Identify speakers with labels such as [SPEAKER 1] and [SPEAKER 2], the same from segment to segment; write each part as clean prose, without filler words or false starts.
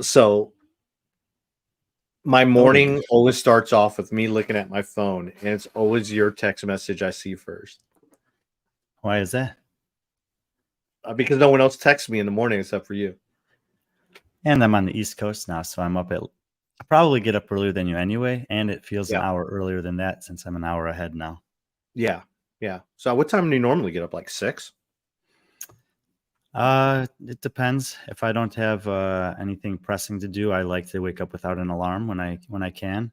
[SPEAKER 1] So my
[SPEAKER 2] Okay.
[SPEAKER 1] morning always starts off with me looking at my phone, and it's always your text message I see first.
[SPEAKER 2] Why is that?
[SPEAKER 1] Because no one else texts me in the morning except for you.
[SPEAKER 2] And I'm on the East Coast now, so I probably get up earlier than you anyway, and it feels an
[SPEAKER 1] Yeah.
[SPEAKER 2] hour earlier than that since I'm an hour ahead now.
[SPEAKER 1] Yeah. Yeah. So what time do you normally get up? Like 6?
[SPEAKER 2] It depends. If I don't have anything pressing to do, I like to wake up without an alarm when I can.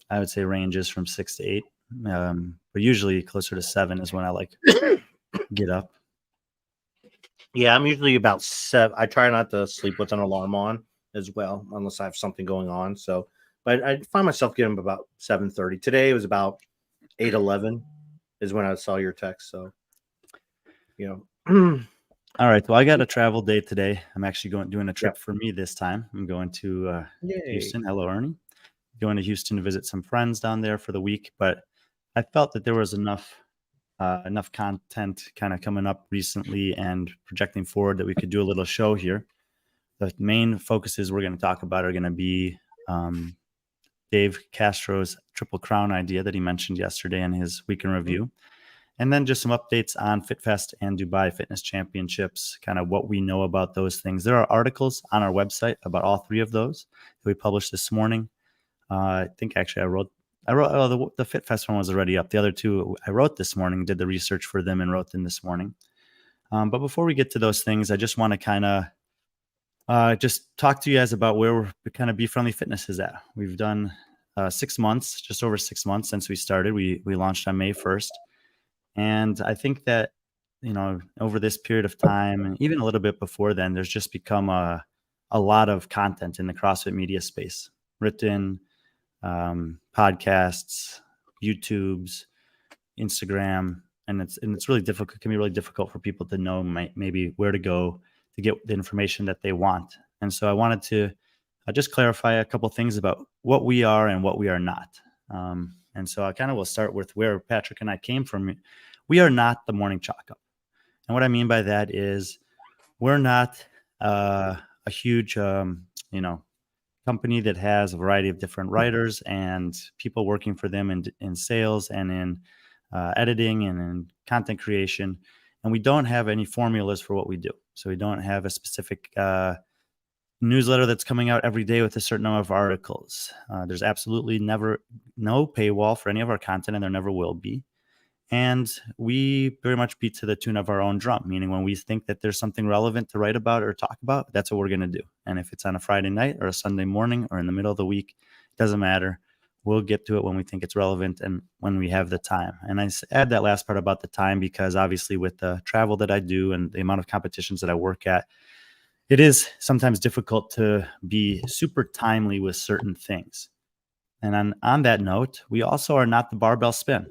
[SPEAKER 2] I would say ranges from 6 to 8, but usually closer to 7 is when I like get up.
[SPEAKER 1] Yeah, I'm usually about 7. I try not to sleep with an alarm on as well, unless I have something going on. So, but I find myself getting up about 7:30. Today it was about 8:11 is when I saw your text. So, you know,
[SPEAKER 2] All right. Well, I got a travel day today. I'm actually doing a
[SPEAKER 1] yeah.
[SPEAKER 2] trip for me this time. I'm going to
[SPEAKER 1] Yay.
[SPEAKER 2] Houston. Hello, Ernie. Going to Houston to visit some friends down there for the week. But I felt that there was enough content kind of coming up recently and projecting forward that we could do a little show here. The main focuses we're going to talk about are going to be Dave Castro's Triple Crown idea that he mentioned yesterday in his week in review. And then just some updates on FitFest and Dubai Fitness Championships, kind of what we know about those things. There are articles on our website about all three of those that we published this morning. I think actually the FitFest one was already up. The other two I wrote this morning, did the research for them and wrote them this morning. But before we get to those things, I just want to kind of just talk to you guys about where we're kind of B.Friendly Fitness is at. We've done 6 months, just over 6 months since we started. We launched on May 1st. And I think that, over this period of time, and even a little bit before then, there's just become a lot of content in the CrossFit media space, written, podcasts, YouTubes, Instagram, and it's really difficult. It can be really difficult for people to know maybe where to go to get the information that they want. And so I wanted to just clarify a couple things about what we are and what we are not. And so I kind of will start with where Patrick and I came from. We are not the Morning Chalk Up. And what I mean by that is we're not a huge, company that has a variety of different writers and people working for them in sales and in editing and in content creation. And we don't have any formulas for what we do. So we don't have a specific newsletter that's coming out every day with a certain number of articles. There's absolutely no paywall for any of our content, and there never will be. And we very much beat to the tune of our own drum, meaning when we think that there's something relevant to write about or talk about, that's what we're going to do. And if it's on a Friday night or a Sunday morning or in the middle of the week, it doesn't matter. We'll get to it when we think it's relevant and when we have the time. And I add that last part about the time because obviously with the travel that I do and the amount of competitions that I work at, it is sometimes difficult to be super timely with certain things. And on that note, we also are not the barbell spin.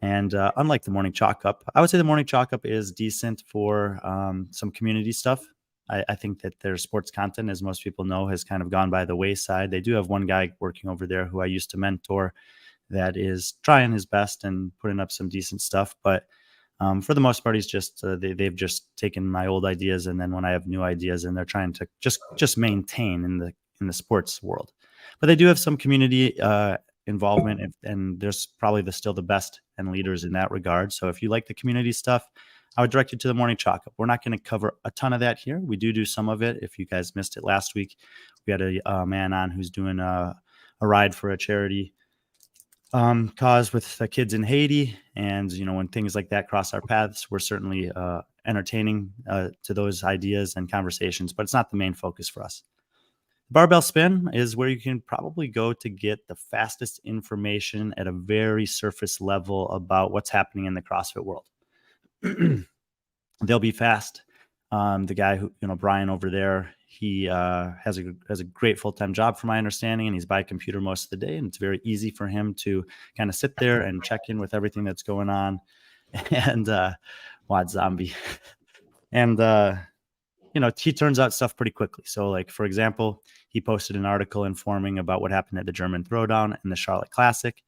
[SPEAKER 2] And unlike the Morning Chalk Up, I would say the Morning Chalk Up is decent for some community stuff. I think that their sports content, as most people know, has kind of gone by the wayside. They do have one guy working over there who I used to mentor that is trying his best and putting up some decent stuff. But for the most part, he's just they've just taken my old ideas, and then when I have new ideas, and they're trying to just maintain in the sports world. But they do have some community involvement, and there's probably still the best and leaders in that regard. So if you like the community stuff, I would direct you to the Morning Chalk Up. We're not going to cover a ton of that here. We do some of it. If you guys missed it last week, we had a man on who's doing a ride for a charity cause with the kids in Haiti. And, when things like that cross our paths, we're certainly entertaining to those ideas and conversations, but it's not the main focus for us. Barbell spin is where you can probably go to get the fastest information at a very surface level about what's happening in the CrossFit world. They'll be fast. The guy who, Brian over there, he has a great full-time job from my understanding, and he's by computer most of the day. And it's very easy for him to kind of sit there and check in with everything that's going on. And Wad Zombie. And, he turns out stuff pretty quickly. So like, for example, he posted an article informing about what happened at the German Throwdown and the Charlotte Classic.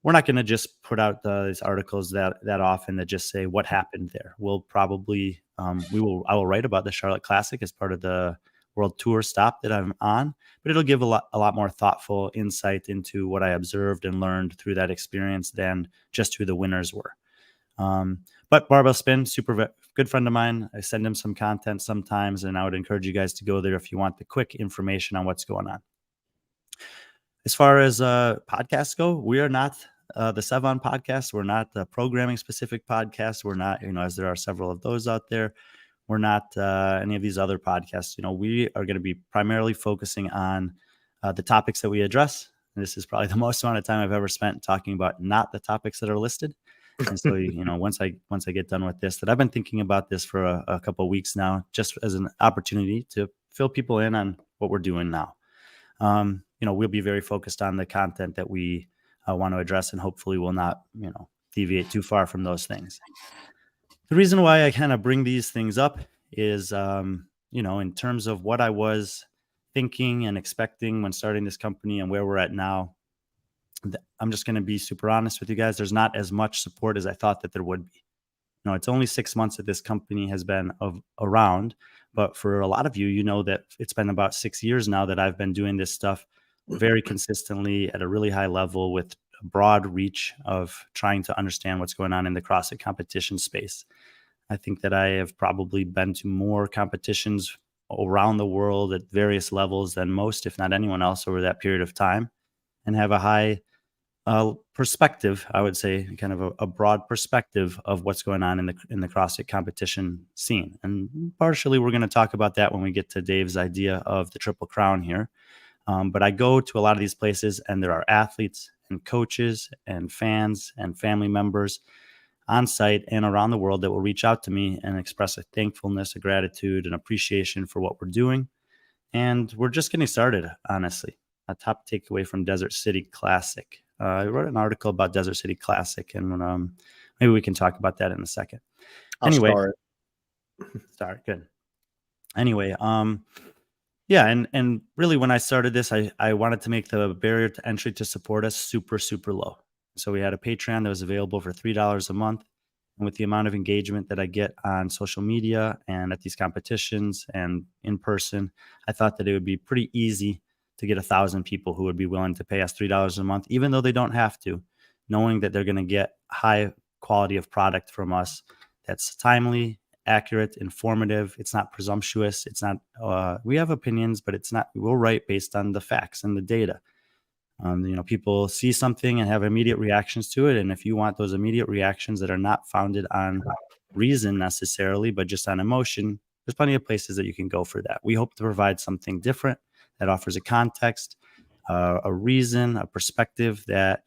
[SPEAKER 2] We're not going to just put out these articles that often that just say what happened there. We'll probably, I will write about the Charlotte Classic as part of the world tour stop that I'm on, but it'll give a lot more thoughtful insight into what I observed and learned through that experience than just who the winners were. But Barbell Spin, super good friend of mine. I send him some content sometimes, and I would encourage you guys to go there if you want the quick information on what's going on. As far as podcasts go, we are not the Sevon podcast. We're not the programming specific podcast. We're not, as there are several of those out there. We're not any of these other podcasts. We are going to be primarily focusing on the topics that we address. And this is probably the most amount of time I've ever spent talking about not the topics that are listed. And so, once I get done with this, that I've been thinking about this for a couple of weeks now, just as an opportunity to fill people in on what we're doing now. We'll be very focused on the content that we want to address, and hopefully we'll not, deviate too far from those things. The reason why I kind of bring these things up is, in terms of what I was thinking and expecting when starting this company and where we're at now, I'm just going to be super honest with you guys. There's not as much support as I thought that there would be. It's only 6 months that this company has been around, but for a lot of you, that it's been about 6 years now that I've been doing this stuff very consistently at a really high level with a broad reach of trying to understand what's going on in the CrossFit competition space. I think that I have probably been to more competitions around the world at various levels than most, if not anyone else, over that period of time, and have a high perspective, I would say, kind of a broad perspective of what's going on in the CrossFit competition scene. And partially we're going to talk about that when we get to Dave's idea of the Triple Crown here. But I go to a lot of these places, and there are athletes and coaches and fans and family members on site and around the world that will reach out to me and express a thankfulness, a gratitude, and appreciation for what we're doing. And we're just getting started, honestly. A top takeaway from Desert City Classic. I wrote an article about Desert City Classic, and maybe we can talk about that in a second. Anyway, start. Good. Anyway, yeah, and really when I started this, I wanted to make the barrier to entry to support us super, super low. So we had a Patreon that was available for $3 a month. And with the amount of engagement that I get on social media and at these competitions and in person, I thought that it would be pretty easy to get 1,000 people who would be willing to pay us $3 a month, even though they don't have to, knowing that they're going to get high quality of product from us that's timely, accurate, informative. It's not presumptuous. It's not, we have opinions, but it's not, we'll write based on the facts and the data. People see something and have immediate reactions to it. And if you want those immediate reactions that are not founded on reason necessarily, but just on emotion, there's plenty of places that you can go for that. We hope to provide something different that offers a context, a reason, a perspective that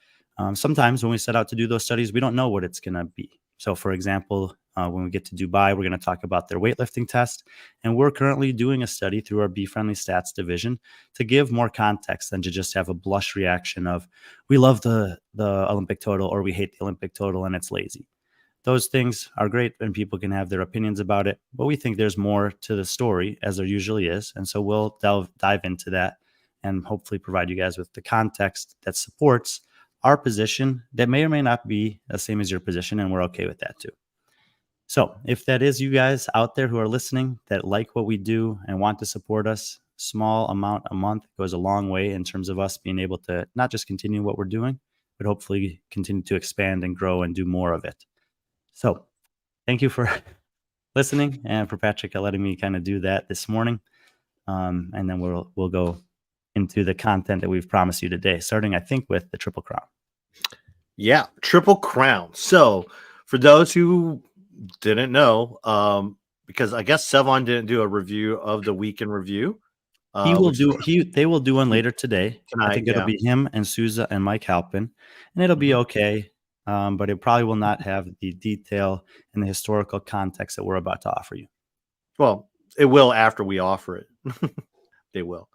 [SPEAKER 2] sometimes when we set out to do those studies, we don't know what it's going to be. So, for example, when we get to Dubai, we're going to talk about their weightlifting test. And we're currently doing a study through our B.Friendly Stats division to give more context than to just have a blush reaction of, we love the Olympic total or we hate the Olympic total and it's lazy. Those things are great and people can have their opinions about it, but we think there's more to the story, as there usually is. And so we'll dive into that and hopefully provide you guys with the context that supports our position that may or may not be the same as your position, and we're okay with that too. So if that is you guys out there who are listening that like what we do and want to support us, small amount a month goes a long way in terms of us being able to not just continue what we're doing, but hopefully continue to expand and grow and do more of it. So thank you for listening and for Patrick letting me kind of do that this morning. And then we'll go into the content that we've promised you today, starting, I think, with the Triple Crown.
[SPEAKER 1] Yeah, Triple Crown. So for those who didn't know, because I guess Sevon didn't do a review of the week in review.
[SPEAKER 2] They will do one later today. I think it'll be him and Souza and Mike Halpin, and it'll be okay. But it probably will not have the detail and the historical context that we're about to offer you.
[SPEAKER 1] Well, it will after we offer it. They will.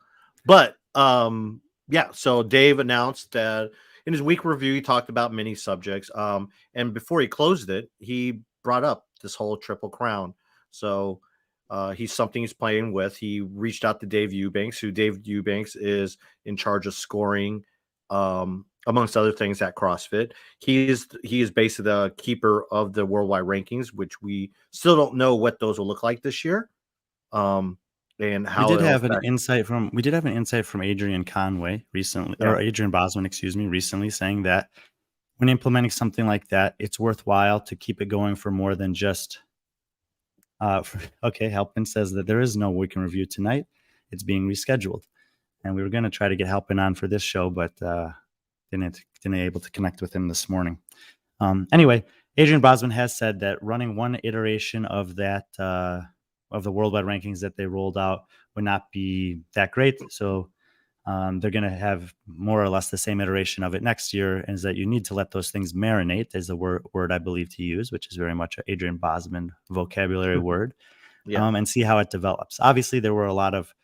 [SPEAKER 1] But yeah, so Dave announced that in his week review, he talked about many subjects. And before he closed it, he brought up this whole Triple Crown. So he's something he's playing with. He reached out to Dave Eubanks, who Dave Eubanks is in charge of scoring, amongst other things at CrossFit. He is basically the keeper of the worldwide rankings, which we still don't know what those will look like this year. and
[SPEAKER 2] We
[SPEAKER 1] how
[SPEAKER 2] did
[SPEAKER 1] it'll
[SPEAKER 2] have an
[SPEAKER 1] affect.
[SPEAKER 2] insight from Adrian Conway recently,
[SPEAKER 1] Yeah.
[SPEAKER 2] or Adrian Bosman, excuse me, recently, saying that when implementing something like that, it's worthwhile to keep it going for more than just. Okay, Halpin says that there is no weekend review tonight. It's being rescheduled, and we were going to try to get Halpin on for this show, but didn't able to connect with him this morning. Anyway, Adrian Bosman has said that running one iteration of that of the worldwide rankings that they rolled out would not be that great. So they're going to have more or less the same iteration of it next year. And is that you need to let those things marinate, is the word I believe to use, which is very much an Adrian Bosman vocabulary word,
[SPEAKER 1] Yeah.
[SPEAKER 2] and see how it develops. Obviously, there were a lot of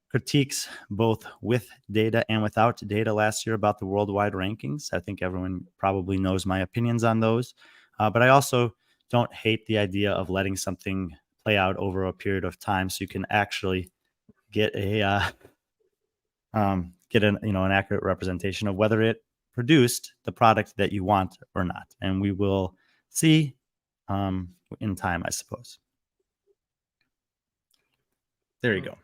[SPEAKER 2] critiques, both with data and without data last year about the worldwide rankings. I think everyone probably knows my opinions on those. But I also don't hate the idea of letting something play out over a period of time so you can actually get an accurate representation of whether it produced the product that you want or not. And we will see in time, I suppose. There you go.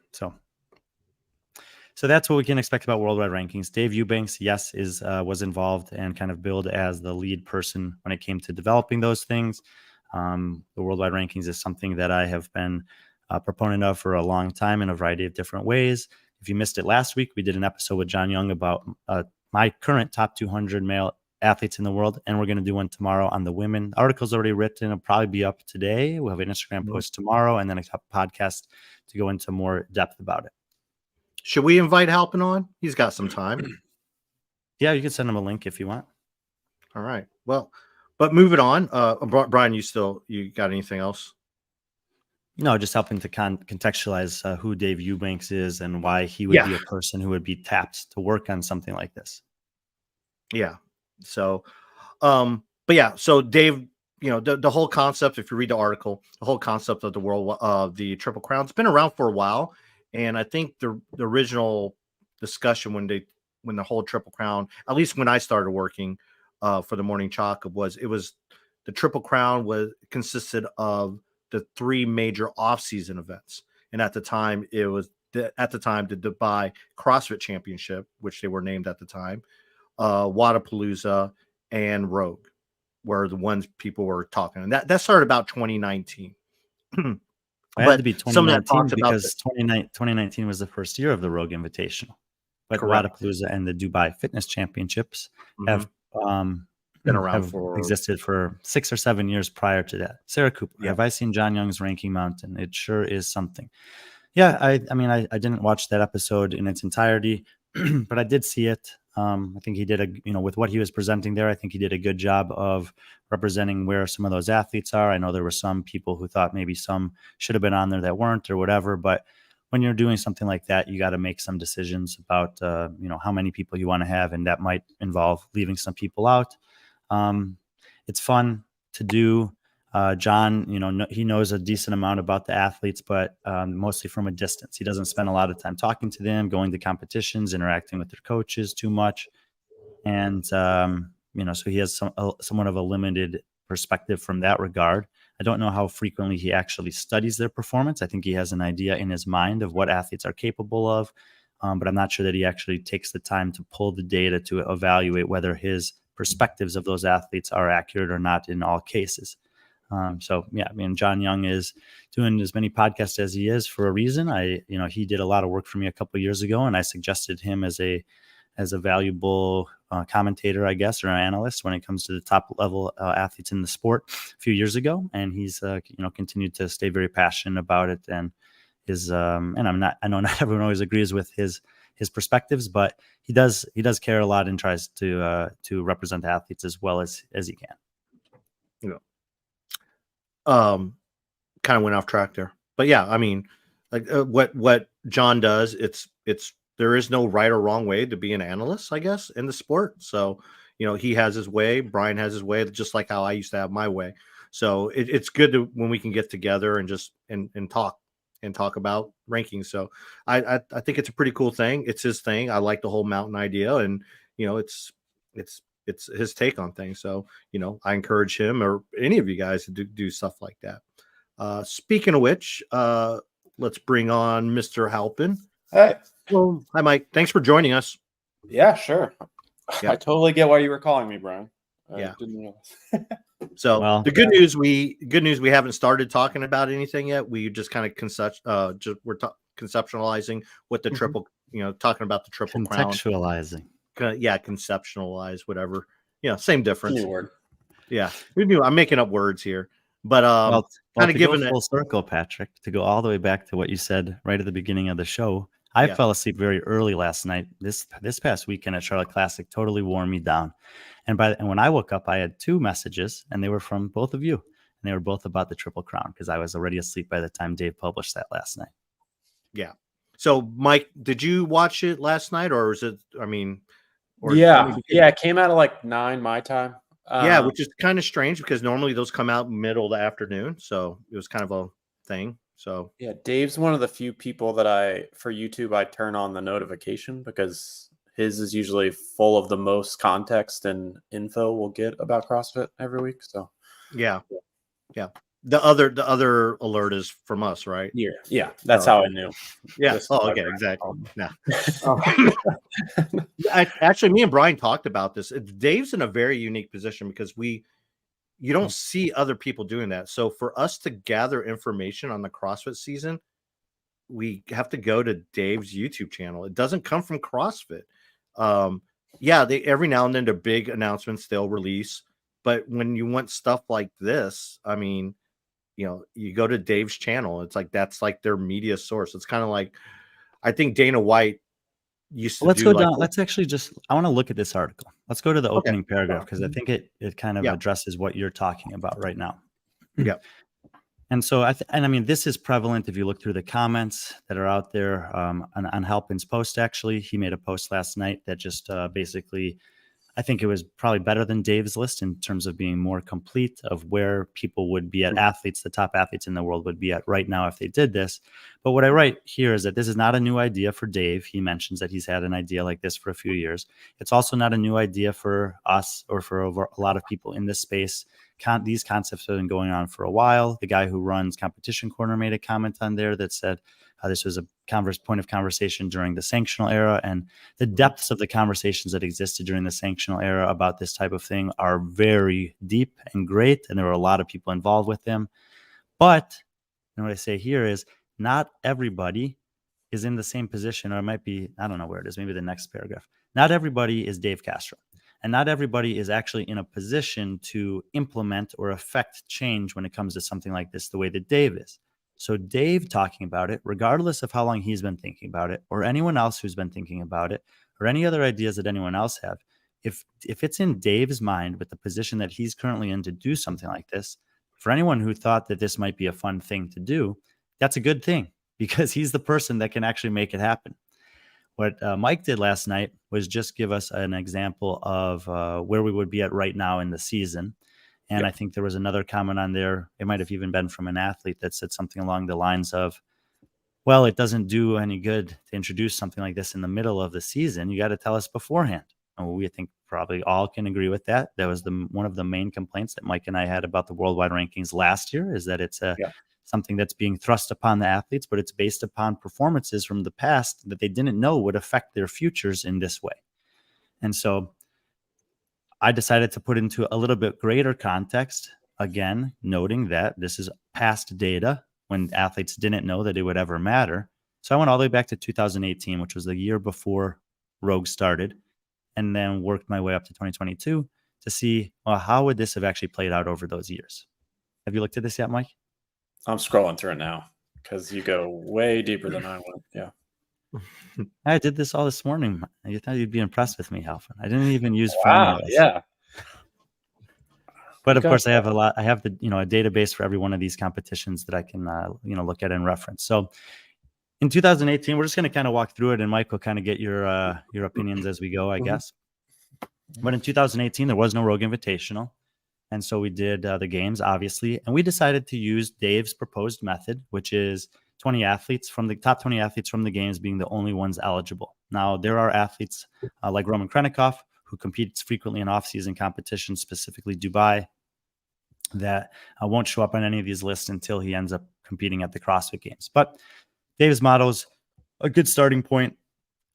[SPEAKER 2] So that's what we can expect about worldwide rankings. Dave Eubanks, yes, was involved and kind of billed as the lead person when it came to developing those things. The worldwide rankings is something that I have been a proponent of for a long time in a variety of different ways. If you missed it last week, we did an episode with John Young about my current top 200 male athletes in the world, and we're going to do one tomorrow on the women. The article's already written. It'll probably be up today. We'll have an Instagram post tomorrow and then a podcast to go into more depth about it.
[SPEAKER 1] Should we invite Halpin on? He's got some time.
[SPEAKER 2] Yeah, you can send him a link if you want.
[SPEAKER 1] All right. Well, but moving on. Brian, you got anything else?
[SPEAKER 2] No, just helping to contextualize who Dave Eubanks is and why he would be a person who would be tapped to work on something like this.
[SPEAKER 1] Yeah. So, but yeah. So Dave, the whole concept. If you read the article, the whole concept of the Triple Crown, it's been around for a while, and I think the original discussion when the whole Triple Crown, at least when I started working for the Morning Chalk, was the Triple Crown consisted of the three major off-season events. And at the time, it was the Dubai CrossFit Championship, which they were named at the time, Wadapalooza, and Rogue were the ones people were talking. And that started about 2019.
[SPEAKER 2] It had to be 2019
[SPEAKER 1] some of that talks
[SPEAKER 2] because 2019 was the first year of the Rogue Invitational. But Wadapalooza and the Dubai Fitness Championships have
[SPEAKER 1] been around
[SPEAKER 2] existed for 6 or 7 years prior to that. Sarah Cooper, have I seen John Young's Ranking Mountain? It sure is something. Yeah, I mean, I didn't watch that episode in its entirety, but I did see it. I think he did with what he was presenting there, I think he did a good job of representing where some of those athletes are. I know there were some people who thought maybe some should have been on there that weren't or whatever, but when you're doing something like that, you got to make some decisions about, how many people you want to have. And that might involve leaving some people out. It's fun to do. John, he knows a decent amount about the athletes, but mostly from a distance. He doesn't spend a lot of time talking to them, going to competitions, interacting with their coaches too much. And, so he has somewhat of a limited perspective from that regard. I don't know how frequently he actually studies their performance. I think he has an idea in his mind of what athletes are capable of, but I'm not sure that he actually takes the time to pull the data to evaluate whether his perspectives of those athletes are accurate or not in all cases. John Young is doing as many podcasts as he is for a reason. He did a lot of work for me a couple of years ago, and I suggested him as a valuable commentator, I guess, or an analyst when it comes to the top level athletes in the sport a few years ago. And he's, continued to stay very passionate about it. And I know not everyone always agrees with his perspectives, but he does care a lot and tries to represent athletes as well as he can.
[SPEAKER 1] Kind of went off track there, but yeah, I mean, like what John does, it's there is no right or wrong way to be an analyst, I guess, in the sport. So, he has his way, Brian has his way, just like how I used to have my way. So it's good when we can get together and just and talk about rankings. So I think it's a pretty cool thing. It's his thing. I like the whole mountain idea, and it's his take on things. So, I encourage him or any of you guys to do stuff like that. Speaking of which, let's bring on Mr. Halpin.
[SPEAKER 3] Hey.
[SPEAKER 1] Well, hi, Mike. Thanks for joining us.
[SPEAKER 3] Yeah, sure.
[SPEAKER 1] Yeah.
[SPEAKER 3] I totally get why you were calling me, Brian.
[SPEAKER 1] Yeah.
[SPEAKER 3] Didn't realize.
[SPEAKER 1] So
[SPEAKER 2] Well,
[SPEAKER 1] the good news we haven't started talking about anything yet. We just kind of conceptualizing what the triple, talking about the triple crown.
[SPEAKER 2] Contextualizing.
[SPEAKER 1] Yeah, conceptualize, whatever. Yeah, same difference.
[SPEAKER 3] New word.
[SPEAKER 1] Yeah, I'm making up words here, but
[SPEAKER 2] kind of
[SPEAKER 1] giving
[SPEAKER 2] go full circle, Patrick, to go all the way back to what you said right at the beginning of the show. I fell asleep very early last night. This past weekend at Charlotte Classic totally wore me down. And when I woke up, I had 2 messages, and they were from both of you. And they were both about the Triple Crown because I was already asleep by the time Dave published that last night.
[SPEAKER 1] Yeah. So, Mike, did you watch it last night, or is it?
[SPEAKER 3] Yeah, it came out at like 9 my time.
[SPEAKER 1] Which is kind of strange because normally those come out middle of the afternoon, so it was kind of a thing. So
[SPEAKER 3] yeah, Dave's one of the few people that for YouTube I turn on the notification because his is usually full of the most context and info we'll get about CrossFit every week. So
[SPEAKER 1] yeah. The other alert is from us, right?
[SPEAKER 3] Yeah, that's how I knew.
[SPEAKER 1] Yeah. Okay, exactly. Yeah. Actually, me and Brian talked about this. Dave's in a very unique position because you don't see other people doing that. So for us to gather information on the CrossFit season, we have to go to Dave's YouTube channel. It doesn't come from CrossFit. They every now and then the big announcements they'll release, but when you want stuff like this, I mean, you go to Dave's channel. It's like that's like their media source. It's kind of like I think Dana White used to.
[SPEAKER 2] Let's go down. Let's actually I want to look at this article. Let's go to the opening paragraph because I think it kind of addresses what you're talking about right now.
[SPEAKER 1] Yeah.
[SPEAKER 2] And so I mean, this is prevalent if you look through the comments that are out there on Halpin's post. Actually, he made a post last night that just basically, I think it was probably better than Dave's list in terms of being more complete of where people would be at the top athletes in the world would be at right now if they did this. But what I write here is that this is not a new idea for Dave. He mentions that he's had an idea like this for a few years. It's also not a new idea for us or for a lot of people in this space. These concepts have been going on for a while. The guy who runs Competition Corner made a comment on there that said this was a point of conversation during the sanctional era, and the depths of the conversations that existed during the sanctional era about this type of thing are very deep and great, and there were a lot of people involved with them. But what I say here is not everybody is in the same position, or it might be, I don't know where it is, maybe the next paragraph. Not everybody is Dave Castro. And not everybody is actually in a position to implement or affect change when it comes to something like this the way that Dave is. So Dave talking about it, regardless of how long he's been thinking about it, or anyone else who's been thinking about it, or any other ideas that anyone else have, if it's in Dave's mind with the position that he's currently in to do something like this, for anyone who thought that this might be a fun thing to do, that's a good thing because he's the person that can actually make it happen. What Mike did last night was just give us an example of where we would be at right now in the season. And I think there was another comment on there. It might have even been from an athlete that said something along the lines of, well, it doesn't do any good to introduce something like this in the middle of the season. You got to tell us beforehand. And we think probably all can agree with that. That was one of the main complaints that Mike and I had about the worldwide rankings last year is that it's something that's being thrust upon the athletes, but it's based upon performances from the past that they didn't know would affect their futures in this way. And so I decided to put into a little bit greater context, again, noting that this is past data when athletes didn't know that it would ever matter. So I went all the way back to 2018, which was the year before Rogue started, and then worked my way up to 2022 to see, well, how would this have actually played out over those years? Have you looked at this yet, Mike?
[SPEAKER 3] I'm scrolling through it now because you go way deeper than I went. Yeah.
[SPEAKER 2] I did this all this morning. You thought you'd be impressed with me, Halpin. I didn't even use
[SPEAKER 3] formulas. Yeah.
[SPEAKER 2] But of course, I have a database for every one of these competitions that I can, look at and reference. So in 2018, we're just going to kind of walk through it, and Mike will kind of get your opinions as we go, I guess. But in 2018, there was no Rogue Invitational. And so we did the games, obviously, and we decided to use Dave's proposed method, which is 20 athletes from the top 20 athletes from the games being the only ones eligible. Now, there are athletes like Roman Krennikov, who competes frequently in off-season competitions, specifically Dubai, that won't show up on any of these lists until he ends up competing at the CrossFit Games. But Dave's model is a good starting point,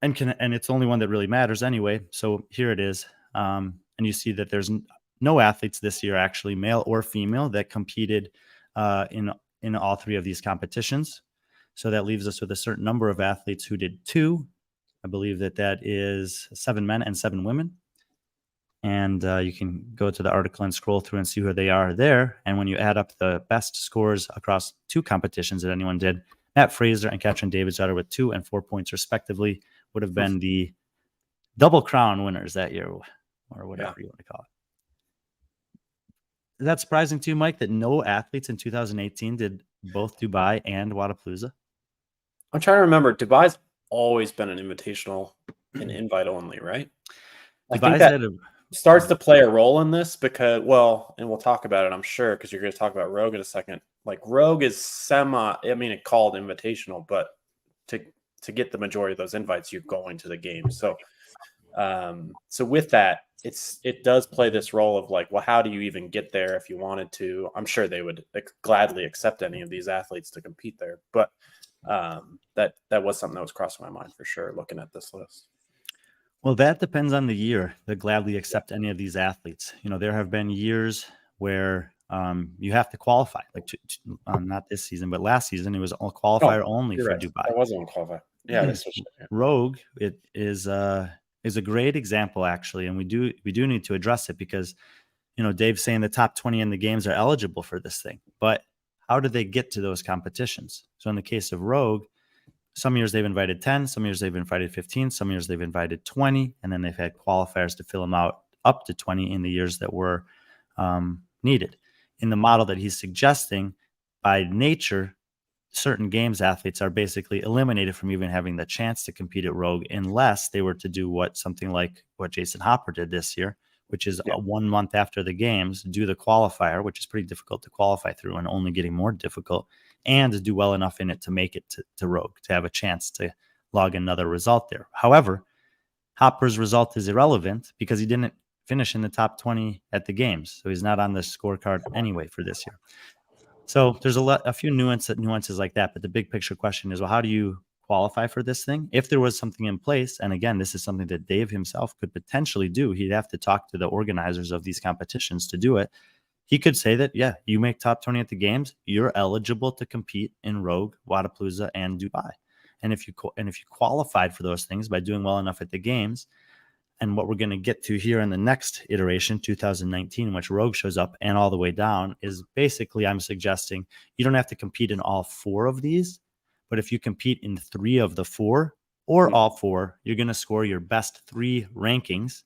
[SPEAKER 2] and it's only one that really matters anyway. So here it is. And you see that there's no athletes this year, actually, male or female, that competed in all three of these competitions. So that leaves us with a certain number of athletes who did 2. I believe that is 7 men and 7 women. And you can go to the article and scroll through and see who they are there. And when you add up the best scores across 2 competitions that anyone did, Matt Fraser and Katrin Davidsdottir with 2 and 4 points respectively would have been the double crown winners that year, or whatever you want to call it. Is that surprising to you, Mike, that no athletes in 2018 did both Dubai and Wadapalooza?
[SPEAKER 3] I'm trying to remember. Dubai's always been an invitational and invite only, right? I think that starts to play a role in this because, well, and we'll talk about it, I'm sure, because you're going to talk about Rogue in a second. Like Rogue is it called invitational, but to get the majority of those invites, you're going to the game. So, so with that, it does play this role of like, well, how do you even get there if you wanted to? I'm sure they would gladly accept any of these athletes to compete there, but that was something that was crossing my mind for sure, looking at this list.
[SPEAKER 2] Well, that depends on the year that gladly accept any of these athletes. You know, there have been years where you have to qualify, like not this season, but last season it was all qualifier only for Dubai.
[SPEAKER 3] That wasn't qualifier. Yeah,
[SPEAKER 2] Rogue is a great example actually, and we do need to address it because, you know, Dave's saying the top 20 in the games are eligible for this thing, but how do they get to those competitions? So in the case of Rogue, some years they've invited 10, some years they've invited 15, some years they've invited 20, and then they've had qualifiers to fill them out up to 20 in the years that were needed. In the model that he's suggesting, by nature, certain games athletes are basically eliminated from even having the chance to compete at Rogue unless they were to do something like what Jason Hopper did this year, which is 1 month after the games, do the qualifier, which is pretty difficult to qualify through and only getting more difficult, and do well enough in it to make it to Rogue, to have a chance to log another result there. However, Hopper's result is irrelevant because he didn't finish in the top 20 at the games. So he's not on the scorecard anyway for this year. So there's a few nuances like that. But the big picture question is, well, how do you qualify for this thing? If there was something in place, and again, this is something that Dave himself could potentially do, he'd have to talk to the organizers of these competitions to do it. He could say that, yeah, you make top 20 at the games, you're eligible to compete in Rogue, Wadapalooza, and Dubai. And if you qualified for those things by doing well enough at the games, and what we're going to get to here in the next iteration, 2019, in which Rogue shows up and all the way down, is basically I'm suggesting you don't have to compete in all 4 of these, but if you compete in 3 of the 4 or all 4, you're going to score your best 3 rankings,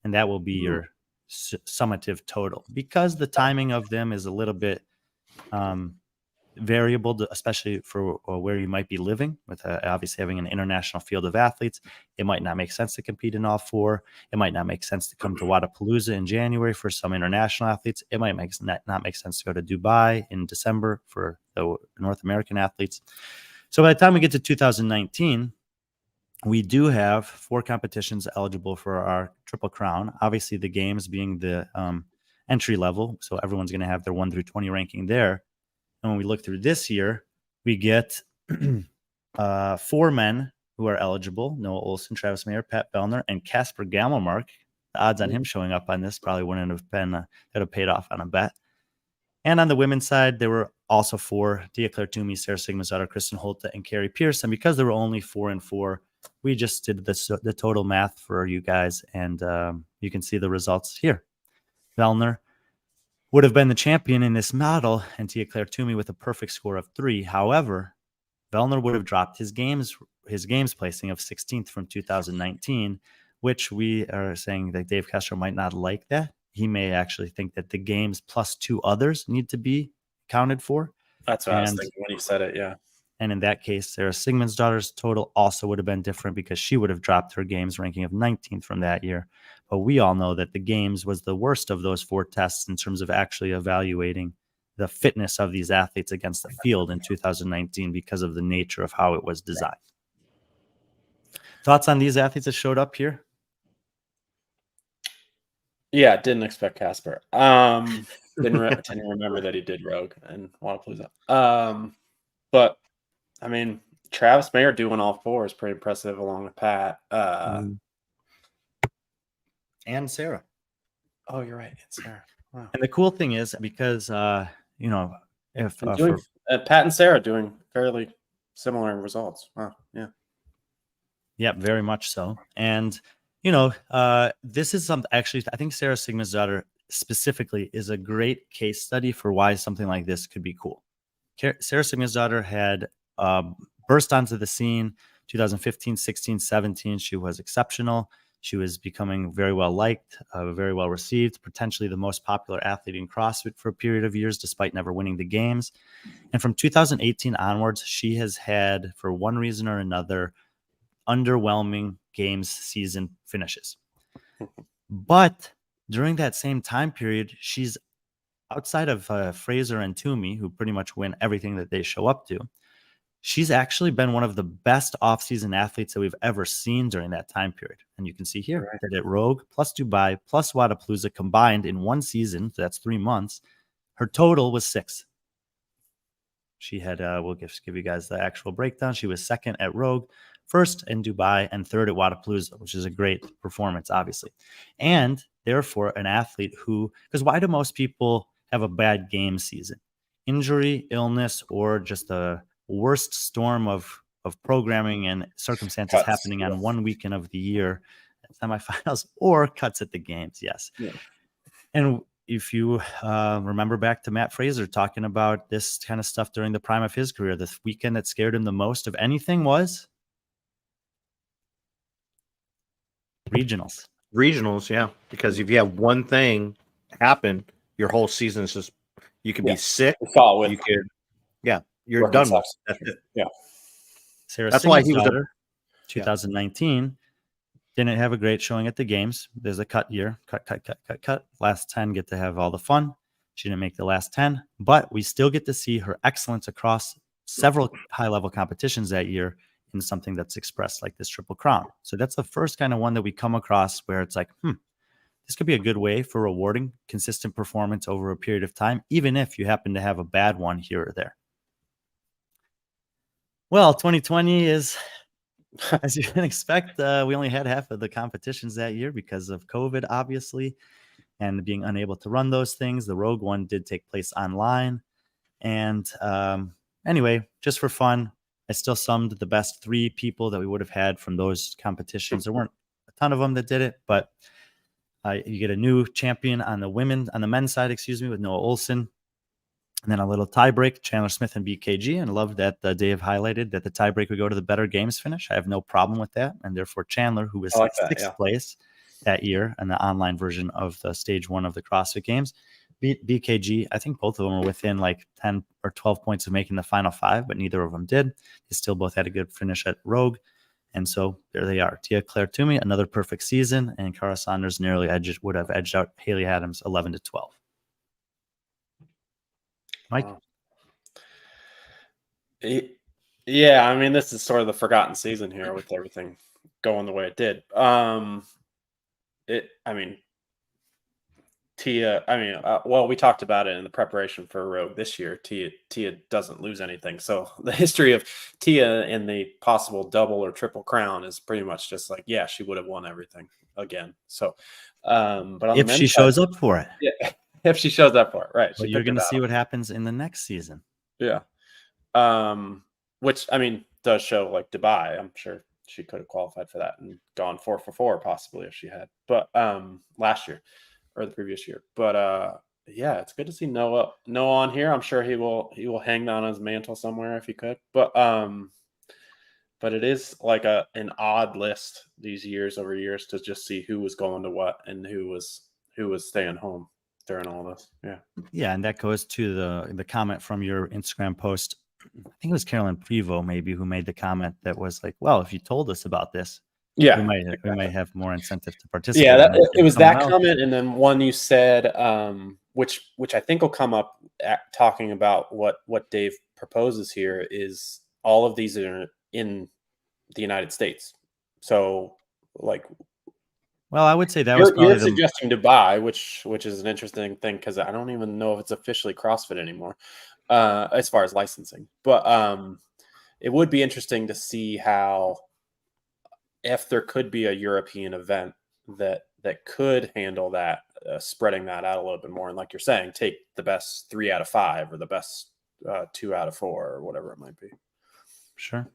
[SPEAKER 2] and that will be your summative total. Because the timing of them is a little bit variable, especially for where you might be living, with obviously having an international field of athletes. It might not make sense to compete in all 4. It might not make sense to come to Wadapalooza in January for some international athletes. It might not make sense to go to Dubai in December for the North American athletes. So by the time we get to 2019, we do have 4 competitions eligible for our Triple Crown. Obviously, the games being the entry level, so everyone's going to have their 1 through 20 ranking there. And when we look through this year, we get 4 men who are eligible: Noah Olson, Travis Mayer, Pat Bellner, and Casper Gamelmark. The odds on him showing up on this probably wouldn't have been that have paid off on a bet. And on the women's side, there were also 4: Dia-Claire Toomey, Sarah Sigmundsdottir, Kristen Holte, and Carrie Pierce. And because there were only 4 and 4, we just did the total math for you guys, and you can see the results here. Bellner would have been the champion in this model, and Dia-Claire Toomey with a perfect score of 3. However, Bellner would have dropped his games placing of 16th from 2019, which we are saying that Dave Castro might not like that. He may actually think that the games plus 2 others need to be accounted for.
[SPEAKER 3] That's what I was thinking when you said it, yeah.
[SPEAKER 2] And in that case, Sarah Sigmundsdottir's total also would have been different because she would have dropped her games ranking of 19th from that year. But we all know that the games was the worst of those 4 tests in terms of actually evaluating the fitness of these athletes against the field in 2019 because of the nature of how it was designed. Thoughts on these athletes that showed up here?
[SPEAKER 3] Yeah, didn't expect Casper. Didn't remember that he did Rogue and Wadapalooza. But I mean, Travis Mayer doing all four is pretty impressive, along with Pat.
[SPEAKER 2] And Sarah.
[SPEAKER 3] Oh, you're right. It's Sarah. Wow.
[SPEAKER 2] And the cool thing is, because if
[SPEAKER 3] Pat and Sarah doing fairly similar results. Wow. Yeah.
[SPEAKER 2] Yeah, very much so. And this is something, actually, I think Sarah Sigmundsdottir specifically is a great case study for why something like this could be cool. Sarah Sigmundsdottir had burst onto the scene 2015, 16, 17. She was exceptional. She was becoming very well liked, very well received, potentially the most popular athlete in CrossFit for a period of years, despite never winning the games. And from 2018 onwards, she has had, for one reason or another, underwhelming games season finishes. But during that same time period, she's outside of Fraser and Toomey, who pretty much win everything that they show up to. She's actually been one of the best off-season athletes that we've ever seen during that time period. And you can see here that at Rogue plus Dubai plus Wodapalooza combined in one season, so that's 3 months, her total was 6. She had, we'll give you guys the actual breakdown. She was second at Rogue, first in Dubai, and third at Wodapalooza, which is a great performance, obviously. And therefore, an athlete who, because why do most people have a bad game season? Injury, illness, or just a worst storm of programming and circumstances happening on one weekend of the year, semifinals, or cuts at the games. Yes. Yeah. And if you remember back to Matt Fraser talking about this kind of stuff during the prime of his career, the weekend that scared him the most of anything was regionals.
[SPEAKER 1] Regionals, yeah. Because if you have one thing happen, your whole season is just, you could be sick. You could, you're done with. That's it.
[SPEAKER 3] Yeah.
[SPEAKER 2] Sarah That's why he was 2019 didn't have a great showing at the games. There's a cut year. Cut. Last 10 get to have all the fun. She didn't make the last 10, but we still get to see her excellence across several high-level competitions that year in something that's expressed like this Triple Crown. So that's the first kind of one that we come across where it's like, this could be a good way for rewarding consistent performance over a period of time, even if you happen to have a bad one here or there. Well, 2020 is, as you can expect, we only had half of the competitions that year because of COVID, obviously, and being unable to run those things. The Rogue one did take place online. And anyway, just for fun, I still summed the best 3 people that we would have had from those competitions. There weren't a ton of them that did it, but you get a new champion on the men's side, with Noah Olson. And then a little tiebreak, Chandler Smith and BKG. And I love that Dave highlighted that the tiebreak would go to the better games finish. I have no problem with that. And therefore, Chandler, who was sixth place that year in the online version of the stage 1 of the CrossFit Games, beat BKG. I think both of them were within like 10 or 12 points of making the final 5, but neither of them did. They still both had a good finish at Rogue. And so there they are. Tia Claire Toomey, another perfect season. And Cara Saunders narrowly would have edged out Haley Adams 11-12. Mike?
[SPEAKER 3] Yeah, I mean, this is sort of the forgotten season here with everything going the way it did. Tia, well, we talked about it in the preparation for Rogue this year. Tia doesn't lose anything. So the history of Tia in the possible double or triple crown is pretty much just like, yeah, she would have won everything again. So, but on
[SPEAKER 2] if she shows up for it.
[SPEAKER 3] Yeah. If she shows up for it, right.
[SPEAKER 2] Well, you're going to see what happens in the next season.
[SPEAKER 3] Yeah. Which, I mean, does show like Dubai. I'm sure she could have qualified for that and gone 4 for 4 possibly if she had. But last year or the previous year. But yeah, it's good to see Noah on here. I'm sure he will hang on his mantle somewhere if he could. But it is like an odd list these years over years to just see who was going to what and who was staying home during all this.
[SPEAKER 2] Yeah, and that goes to the comment from your Instagram post. I think it was Carolyn Prevost maybe who made the comment that was like, well, if you told us about this, we might have more incentive to participate.
[SPEAKER 3] Yeah, it was that comment, and then one you said, which I think will come up talking about what Dave proposes here is all of these are in the United States. So like,
[SPEAKER 2] well, I would say that you're
[SPEAKER 3] suggesting Dubai, which is an interesting thing because I don't even know if it's officially CrossFit anymore. as far as licensing. But it would be interesting to see if there could be a European event that could handle that, spreading that out a little bit more. And like you're saying, take the best 3 out of 5 or the best 2 out of 4 or whatever it might be.
[SPEAKER 2] Sure.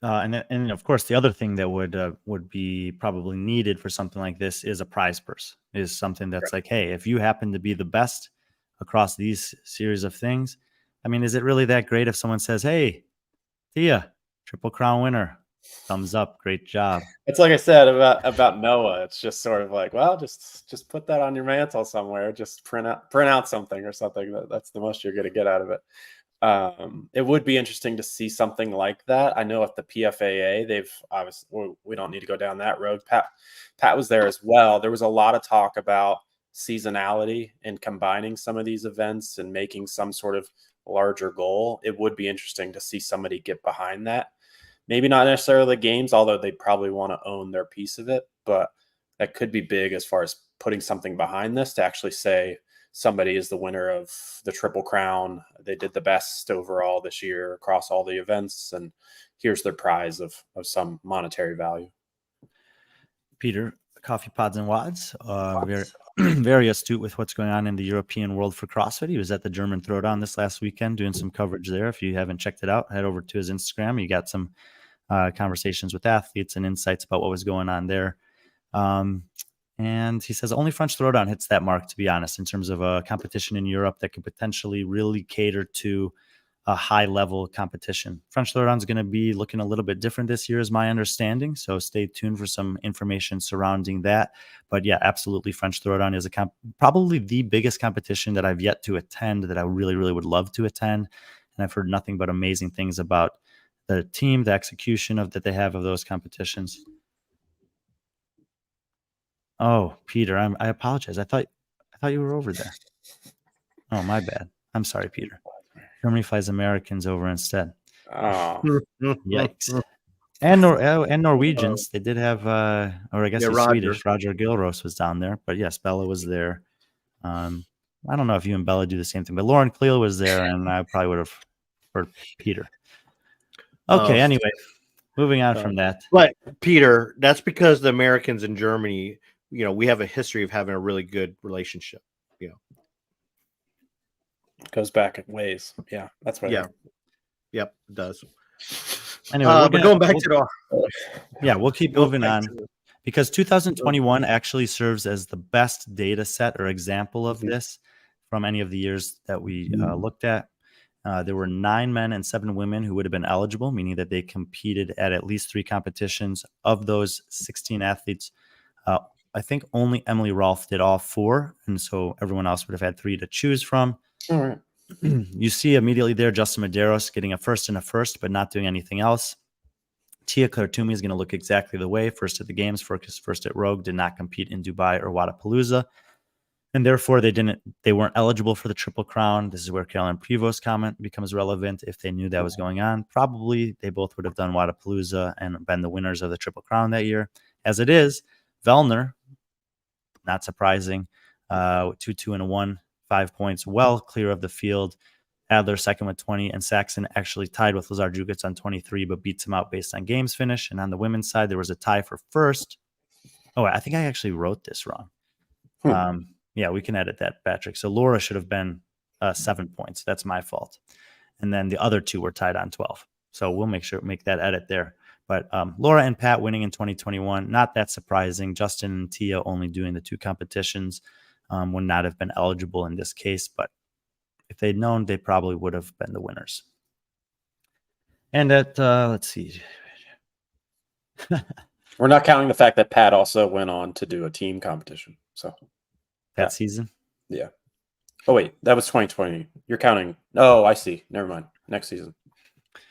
[SPEAKER 2] And of course, the other thing that would be probably needed for something like this is a prize purse. Is something that's like, hey, if you happen to be the best across these series of things, I mean, is it really that great if someone says, hey, Tia, Triple Crown winner, thumbs up, great job?
[SPEAKER 3] It's like I said about Noah. It's just sort of like, well, just put that on your mantle somewhere. Just print out something or something. That's the most you're going to get out of it. It would be interesting to see something like that. I know at the PFAA, they've obviously, we don't need to go down that road. Pat was there as well. There was a lot of talk about seasonality and combining some of these events and making some sort of larger goal. It would be interesting to see somebody get behind that. Maybe not necessarily the games, although they probably want to own their piece of it, but that could be big as far as putting something behind this to actually say somebody is the winner of the Triple Crown. They did the best overall this year across all the events, and here's their prize of some monetary value.
[SPEAKER 2] Peter, Coffee Pods and Wads, very astute with what's going on in the European world for CrossFit. He was at the German Throwdown this last weekend doing some coverage there. If you haven't checked it out, head over to his Instagram. You got some conversations with athletes and insights about what was going on there. And he says only French Throwdown hits that mark, to be honest, in terms of a competition in Europe that could potentially really cater to a high-level competition. French Throwdown is going to be looking a little bit different this year, is my understanding. So stay tuned for some information surrounding that. But yeah, absolutely, French Throwdown is probably the biggest competition that I've yet to attend that I really, really would love to attend. And I've heard nothing but amazing things about the team, the execution that they have of those competitions. Oh, Peter, I apologize. I thought you were over there. Oh, my bad. I'm sorry, Peter. Germany flies Americans over instead.
[SPEAKER 3] Oh,
[SPEAKER 2] yikes! And Norwegians. They did have, or I guess he's Swedish. Roger Gilros was down there, but yes, Bella was there. I don't know if you and Bella do the same thing, but Lauren Cleel was there, and I probably would have heard Peter. Okay, anyway, moving on from that.
[SPEAKER 1] But Peter, that's because the Americans in Germany, we have a history of having a really good relationship.
[SPEAKER 3] Goes back ways. Yeah, that's what.
[SPEAKER 1] Yeah, yep, it does.
[SPEAKER 2] Anyway,
[SPEAKER 1] but going back to
[SPEAKER 2] we'll keep moving on because 2021 actually serves as the best data set or example of this from any of the years that we looked at. There were 9 men and 7 women who would have been eligible, meaning that they competed at least 3 competitions. Of those 16 athletes, I think only Emily Rolfe did all 4, and so everyone else would have had 3 to choose from.
[SPEAKER 3] All right.
[SPEAKER 2] You see immediately there Justin Medeiros getting a first and a first, but not doing anything else. Tia Claire Toomey is going to look exactly the way. First at the games, first at Rogue, did not compete in Dubai or Wadapalooza, and therefore they weren't eligible for the Triple Crown. This is where Caroline Prevost's comment becomes relevant. If they knew that was going on, probably they both would have done Wadapalooza and been the winners of the Triple Crown that year. As it is, Vellner, not surprising, 2-2 and a 1. 5 points, well clear of the field. Adler second with 20, and Saxon actually tied with Lazar Jukits on 23, but beats him out based on games finish. And on the women's side, there was a tie for first. Oh, I think I actually wrote this wrong. Yeah, we can edit that, Patrick. So Laura should have been 7 points. That's my fault. And then the other 2 were tied on 12. So we'll make that edit there. But Laura and Pat winning in 2021, not that surprising. Justin and Tia only doing the 2 competitions. Would not have been eligible in this case, but if they'd known, they probably would have been the winners. And let's see.
[SPEAKER 3] We're not counting the fact that Pat also went on to do a team competition. So
[SPEAKER 2] that season?
[SPEAKER 3] Yeah. Oh, wait, that was 2020. You're counting. Oh, I see. Never mind. Next season.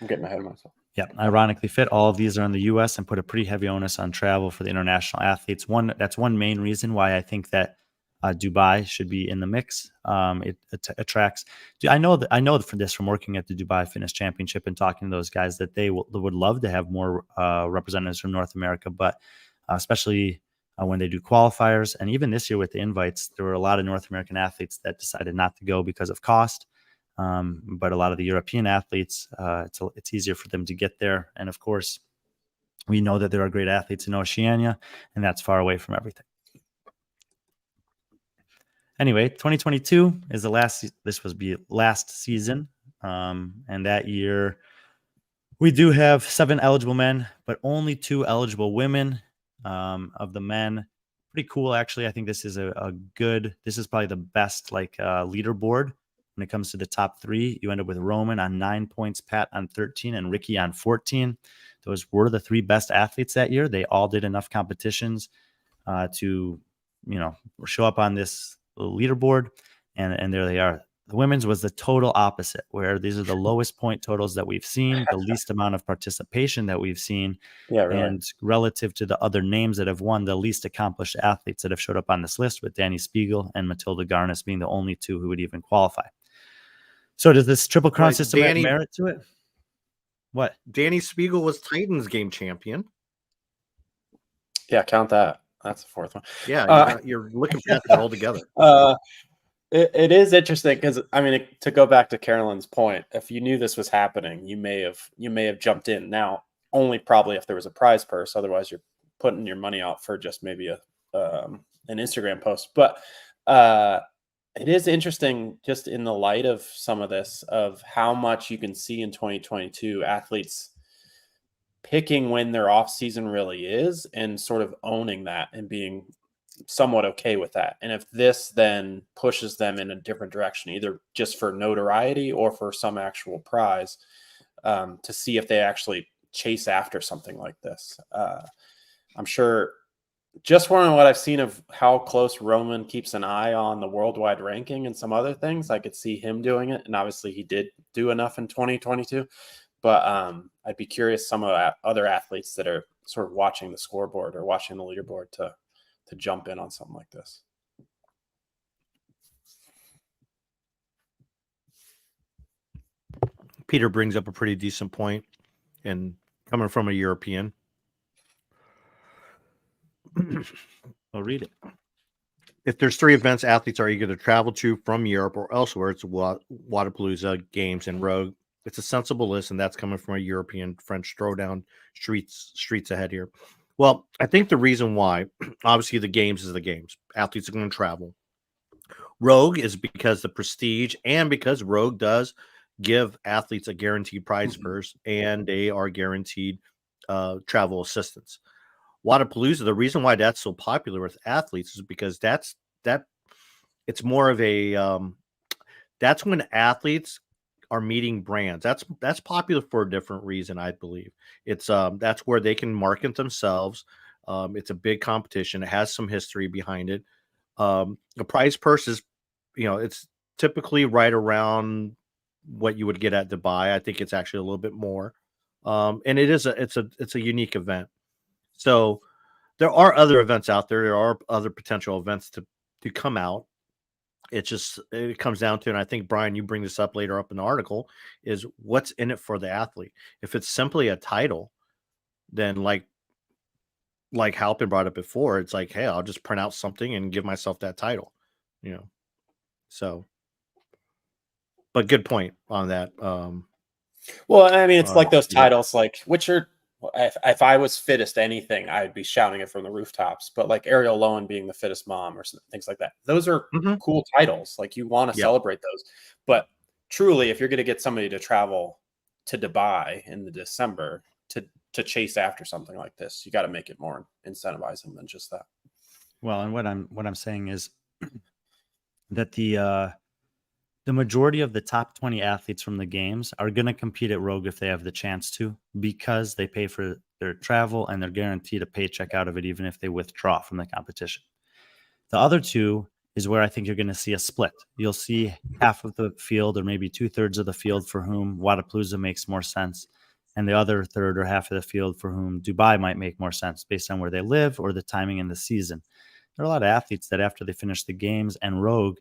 [SPEAKER 3] I'm getting ahead of myself.
[SPEAKER 2] Yeah, ironically fit. All of these are in the U.S. and put a pretty heavy onus on travel for the international athletes. That's one main reason why I think that Dubai should be in the mix. It attracts. I know for this from working at the Dubai Fitness Championship and talking to those guys that they would love to have more representatives from North America, but especially when they do qualifiers. And even this year with the invites, there were a lot of North American athletes that decided not to go because of cost. But a lot of the European athletes, it's easier for them to get there. And of course, we know that there are great athletes in Oceania, and that's far away from everything. Anyway, 2022 is this was the last season. And that year we do have 7 eligible men, but only 2 eligible women. Of the men, pretty cool. Actually, I think this is this is probably the best leaderboard when it comes to the top 3. You end up with Roman on 9 points, Pat on 13, and Ricky on 14. Those were the 3 best athletes that year. They all did enough competitions to, show up on this leaderboard, and there they are. The women's was the total opposite, where these are the lowest point totals that we've seen, the least amount of participation that we've seen, and relative to the other names that have won, the least accomplished athletes that have showed up on this list, with Danny Spiegel and Matilda Garnis being the only 2 who would even qualify. So does this Triple Crown system have merit to it? What?
[SPEAKER 1] Danny Spiegel was Titans game champion.
[SPEAKER 3] Yeah, count that. That's the 4th one.
[SPEAKER 1] Yeah, you're looking past it all together.
[SPEAKER 3] It is interesting because, to go back to Carolyn's point, if you knew this was happening, you may have jumped in. Now, only probably if there was a prize purse. Otherwise, you're putting your money out for just maybe an Instagram post. But it is interesting, just in the light of some of this, of how much you can see in 2022 athletes picking when their off season really is, and sort of owning that and being somewhat okay with that. And if this then pushes them in a different direction, either just for notoriety or for some actual prize, to see if they actually chase after something like this. I'm sure, just from what I've seen of how close Roman keeps an eye on the worldwide ranking and some other things, I could see him doing it. And obviously he did do enough in 2022, but I'd be curious some of other athletes that are sort of watching the scoreboard or watching the leaderboard to jump in on something like this.
[SPEAKER 1] Peter brings up a pretty decent point, and coming from a European.
[SPEAKER 2] I'll read it.
[SPEAKER 1] If there's 3 events athletes are eager to travel to from Europe or elsewhere, it's Wodapalooza, Games, and Rogue. It's a sensible list, and that's coming from a European French throwdown streets ahead here. Well, I think the reason why, obviously, the Games is the Games. Athletes are going to travel. Rogue is because the prestige, and because Rogue does give athletes a guaranteed prize purse, and they are guaranteed travel assistance. Wodapalooza, the reason why that's so popular with athletes is because it's more of a that's when athletes are meeting brands. That's popular for a different reason, I believe. It's that's where they can market themselves. It's a big competition. It has some history behind it. The prize purse is, it's typically right around what you would get at Dubai. I think it's actually a little bit more. And it's a unique event. So there are other events out there. There are other potential events to come out. It comes down to, and I think, Brian, you bring this up later up in the article, is what's in it for the athlete. If it's simply a title, then like Halpin brought up before, it's like, hey, I'll just print out something and give myself that title, So, but good point on that.
[SPEAKER 3] Well, it's like those titles, which are, if I was fittest anything, I'd be shouting it from the rooftops. But like Ariel Lowen being the fittest mom or things like that, those are cool titles. Like, you want to celebrate those. But truly, if you're going to get somebody to travel to Dubai in the December to chase after something like this, you got to make it more incentivizing than just that.
[SPEAKER 2] Well, and what I'm saying is that the majority of the top 20 athletes from the Games are going to compete at Rogue if they have the chance to, because they pay for their travel and they're guaranteed a paycheck out of it, even if they withdraw from the competition. The other 2 is where I think you're going to see a split. You'll see half of the field, or maybe 2/3 of the field, for whom Wodapalooza makes more sense, and the other third or half of the field for whom Dubai might make more sense based on where they live or the timing in the season. There are a lot of athletes that after they finish the Games and Rogue,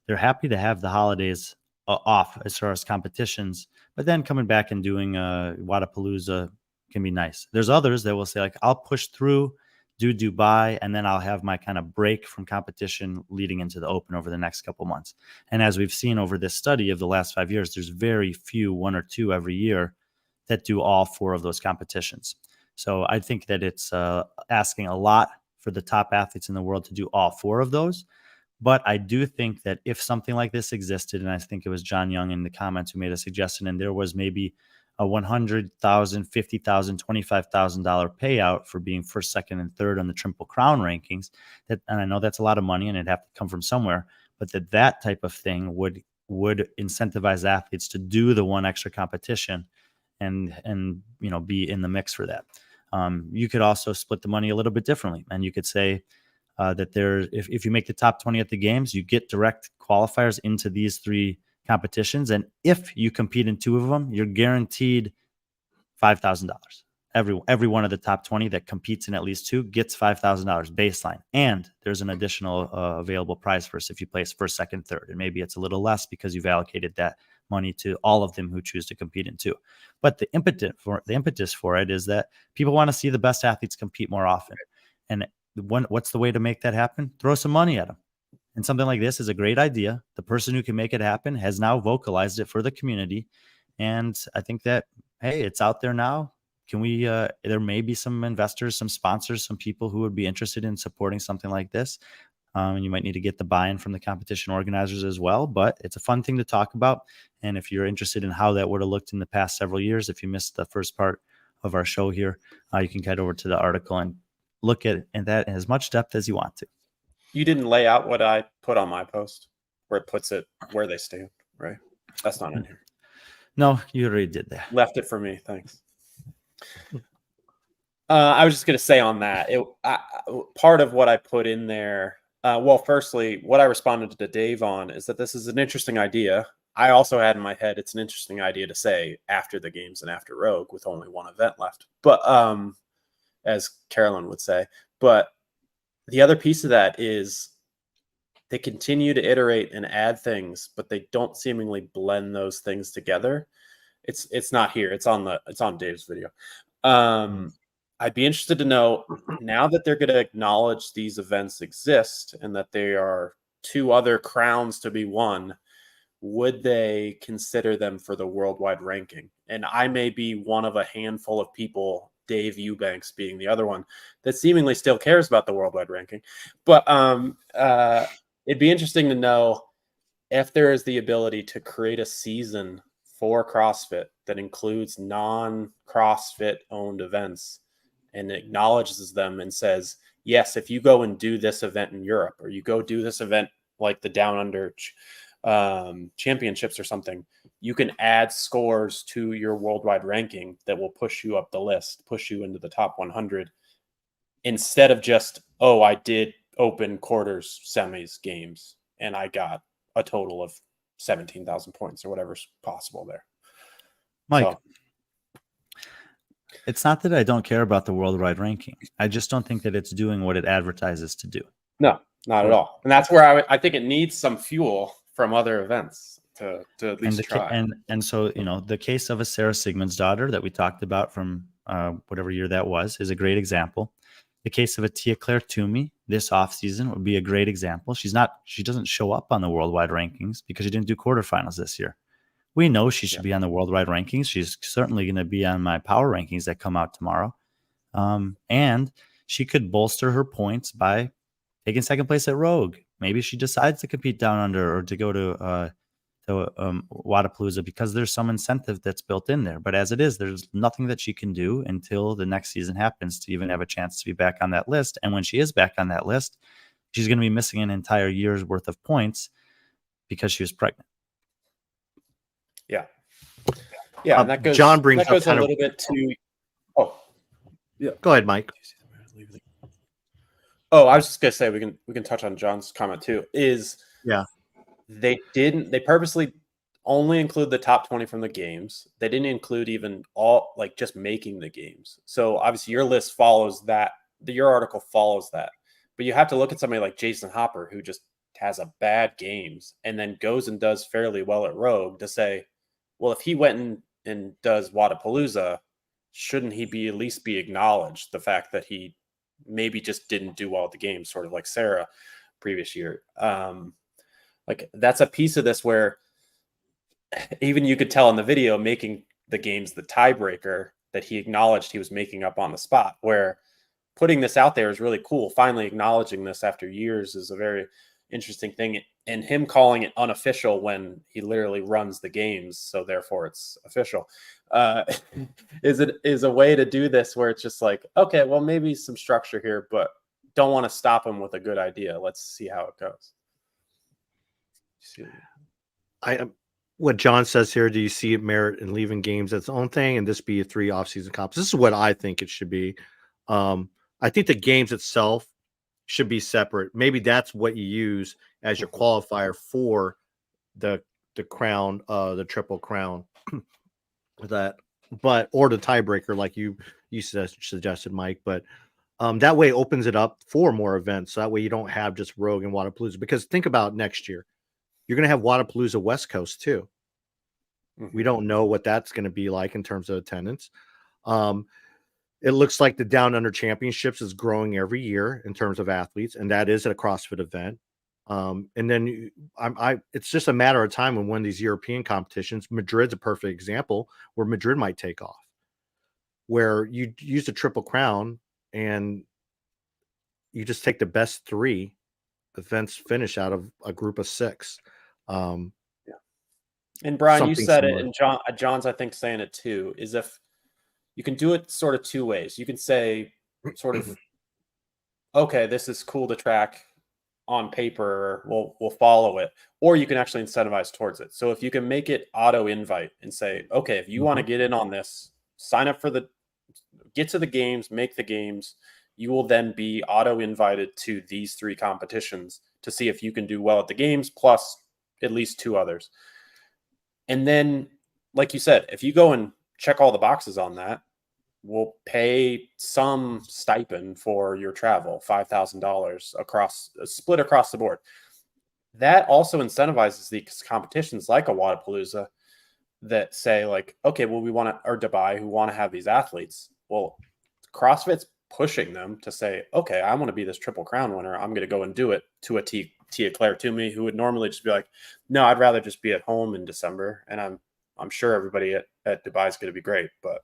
[SPEAKER 2] they're happy to have the holidays off as far as competitions, but then coming back and doing Wodapalooza can be nice. There's others that will say, like, I'll push through do Dubai, and then I'll have my kind of break from competition leading into the Open over the next couple months. And as we've seen over this study of the last 5 years, there's very few, 1 or 2 every year, that do all 4 of those competitions. So I think that it's asking a lot for the top athletes in the world to do all 4 of those. But I do think that if something like this existed, and I think it was John Young in the comments who made a suggestion, and there was maybe a $100,000, $50,000, $25,000 payout for being first, second, and third on the Triple Crown rankings, and I know that's a lot of money and it'd have to come from somewhere, but that type of thing would incentivize athletes to do the one extra competition and be in the mix for that. You could also split the money a little bit differently, and you could say that if you make the top 20 at the games, you get direct qualifiers into these 3 competitions, and if you compete in 2 of them, you're guaranteed $5,000. Every one of the top 20 that competes in at least 2 gets $5,000 baseline, and there's an additional available prize purse if you place first, second, third, and maybe it's a little less because you've allocated that money to all of them who choose to compete in 2. But the impetus for it is that people want to see the best athletes compete more often, and what's the way to make that happen? Throw some money at them. And something like this is a great idea. The person who can make it happen has now vocalized it for the community. And I think that, hey, it's out there now. Can we, there may be some investors, some sponsors, some people who would be interested in supporting something like this. And you might need to get the buy-in from the competition organizers as well, but it's a fun thing to talk about. And if you're interested in how that would have looked in the past several years, if you missed the first part of our show here, you can head over to the article and look at that in as much depth as you want to.
[SPEAKER 3] You didn't lay out what I put on my post where it puts it where they stand, right? That's not in here.
[SPEAKER 2] No, you already did that.
[SPEAKER 3] Left it for me. Thanks. I was just going to say on that, part of what I put in there, firstly, what I responded to Dave on is that this is an interesting idea. I also had in my head, it's an interesting idea to say after the games and after Rogue with only 1 event left. But as Carolyn would say, but the other piece of that is they continue to iterate and add things, but they don't seemingly blend those things together. It's not here. It's on Dave's video. I'd be interested to know, now that they're going to acknowledge these events exist and that they are 2 other crowns to be won, would they consider them for the worldwide ranking? And I may be one of a handful of people, Dave Eubanks being the other one, that seemingly still cares about the worldwide ranking. But it'd be interesting to know if there is the ability to create a season for CrossFit that includes non-CrossFit owned events and acknowledges them and says, yes, if you go and do this event in Europe, or you go do this event like the Down Under championships or something, you can add scores to your worldwide ranking that will push you up the list, push you into the top 100, instead of just, oh, I did open, quarters, semis, games, and I got a total of 17,000 points or whatever's possible there.
[SPEAKER 2] Mike, it's not that I don't care about the worldwide ranking. I just don't think that it's doing what it advertises to do.
[SPEAKER 3] No, not at all. And that's where I think it needs some fuel from other events to at least try.
[SPEAKER 2] And so, the case of a Sarah Sigmundsdottir that we talked about from whatever year that was is a great example. The case of a Tia Claire Toomey this offseason would be a great example. She doesn't show up on the worldwide rankings because she didn't do quarterfinals this year. We know she should be on the worldwide rankings. She's certainly going to be on my power rankings that come out tomorrow. And she could bolster her points by taking second place at Rogue. Maybe she decides to compete down under or to go to Wadapalooza because there's some incentive that's built in there. But as it is, there's nothing that she can do until the next season happens to even have a chance to be back on that list. And when she is back on that list, she's going to be missing an entire year's worth of points because she was pregnant.
[SPEAKER 3] Yeah, and that goes.
[SPEAKER 1] John brings
[SPEAKER 3] that goes
[SPEAKER 1] up
[SPEAKER 3] a little bit to. Oh,
[SPEAKER 1] yeah. Go ahead, Mike.
[SPEAKER 3] Oh, I was just gonna say we can touch on John's comment too. They purposely only include the top 20 from the games. They didn't include even all, like, just making the games. So obviously your list follows that. Your article follows that. But you have to look at somebody like Jason Hopper, who just has a bad games and then goes and does fairly well at Rogue, to say, well, if he went and does Wadapalooza, shouldn't he at least be acknowledged the fact that he maybe just didn't do well at the game, sort of like Sarah previous year. Like that's a piece of this where even you could tell in the video making the games the tiebreaker that he acknowledged he was making up on the spot, where putting this out there is really cool. Finally acknowledging this after years is a very interesting thing. And him calling it unofficial when he literally runs the games, so therefore it's official, is a way to do this where it's just like, okay, well, maybe some structure here, but don't want to stop him with a good idea. Let's see how it goes.
[SPEAKER 1] What John says here, do you see merit in leaving games its own thing and this be a 3 off-season comps? This is what I think it should be. I think the games itself should be separate. Maybe that's what you use as your qualifier for the crown, the triple crown, or the tiebreaker, like you suggested, Mike. But that way it opens it up for more events. So that way you don't have just Rogue and Wodapalooza. Because think about next year. You're going to have Wodapalooza West Coast too. We don't know what that's going to be like in terms of attendance. It looks like the Down Under Championships is growing every year in terms of athletes, and that is at a CrossFit event. And then it's just a matter of time when one of these European competitions, Madrid's a perfect example, where Madrid might take off, where you use the Triple Crown and you just take the best 3 events finish out of a group of 6.
[SPEAKER 3] And Brian, you said similar. It, and John's I think saying it too, is if you can do it sort of 2 ways. You can say sort of, okay, this is cool to track on paper, we'll follow it, or you can actually incentivize towards it. So if you can make it auto invite and say, okay, if you want to get in on this, sign up for get to the games, make the games, you will then be auto invited to these 3 competitions to see if you can do well at the games, plus at least 2 others. And then, like you said, if you go and check all the boxes on that, we'll pay some stipend for your travel, $5,000 split across the board. That also incentivizes these competitions like a Wodapalooza that say like, okay, well, we want to, or Dubai, who want to have these athletes. Well, CrossFit's pushing them to say, okay, I want to be this Triple Crown winner. I'm going to go and do it, to a Tia Claire Toomey, who would normally just be like, no, I'd rather just be at home in December. And I'm sure everybody at Dubai is going to be great, but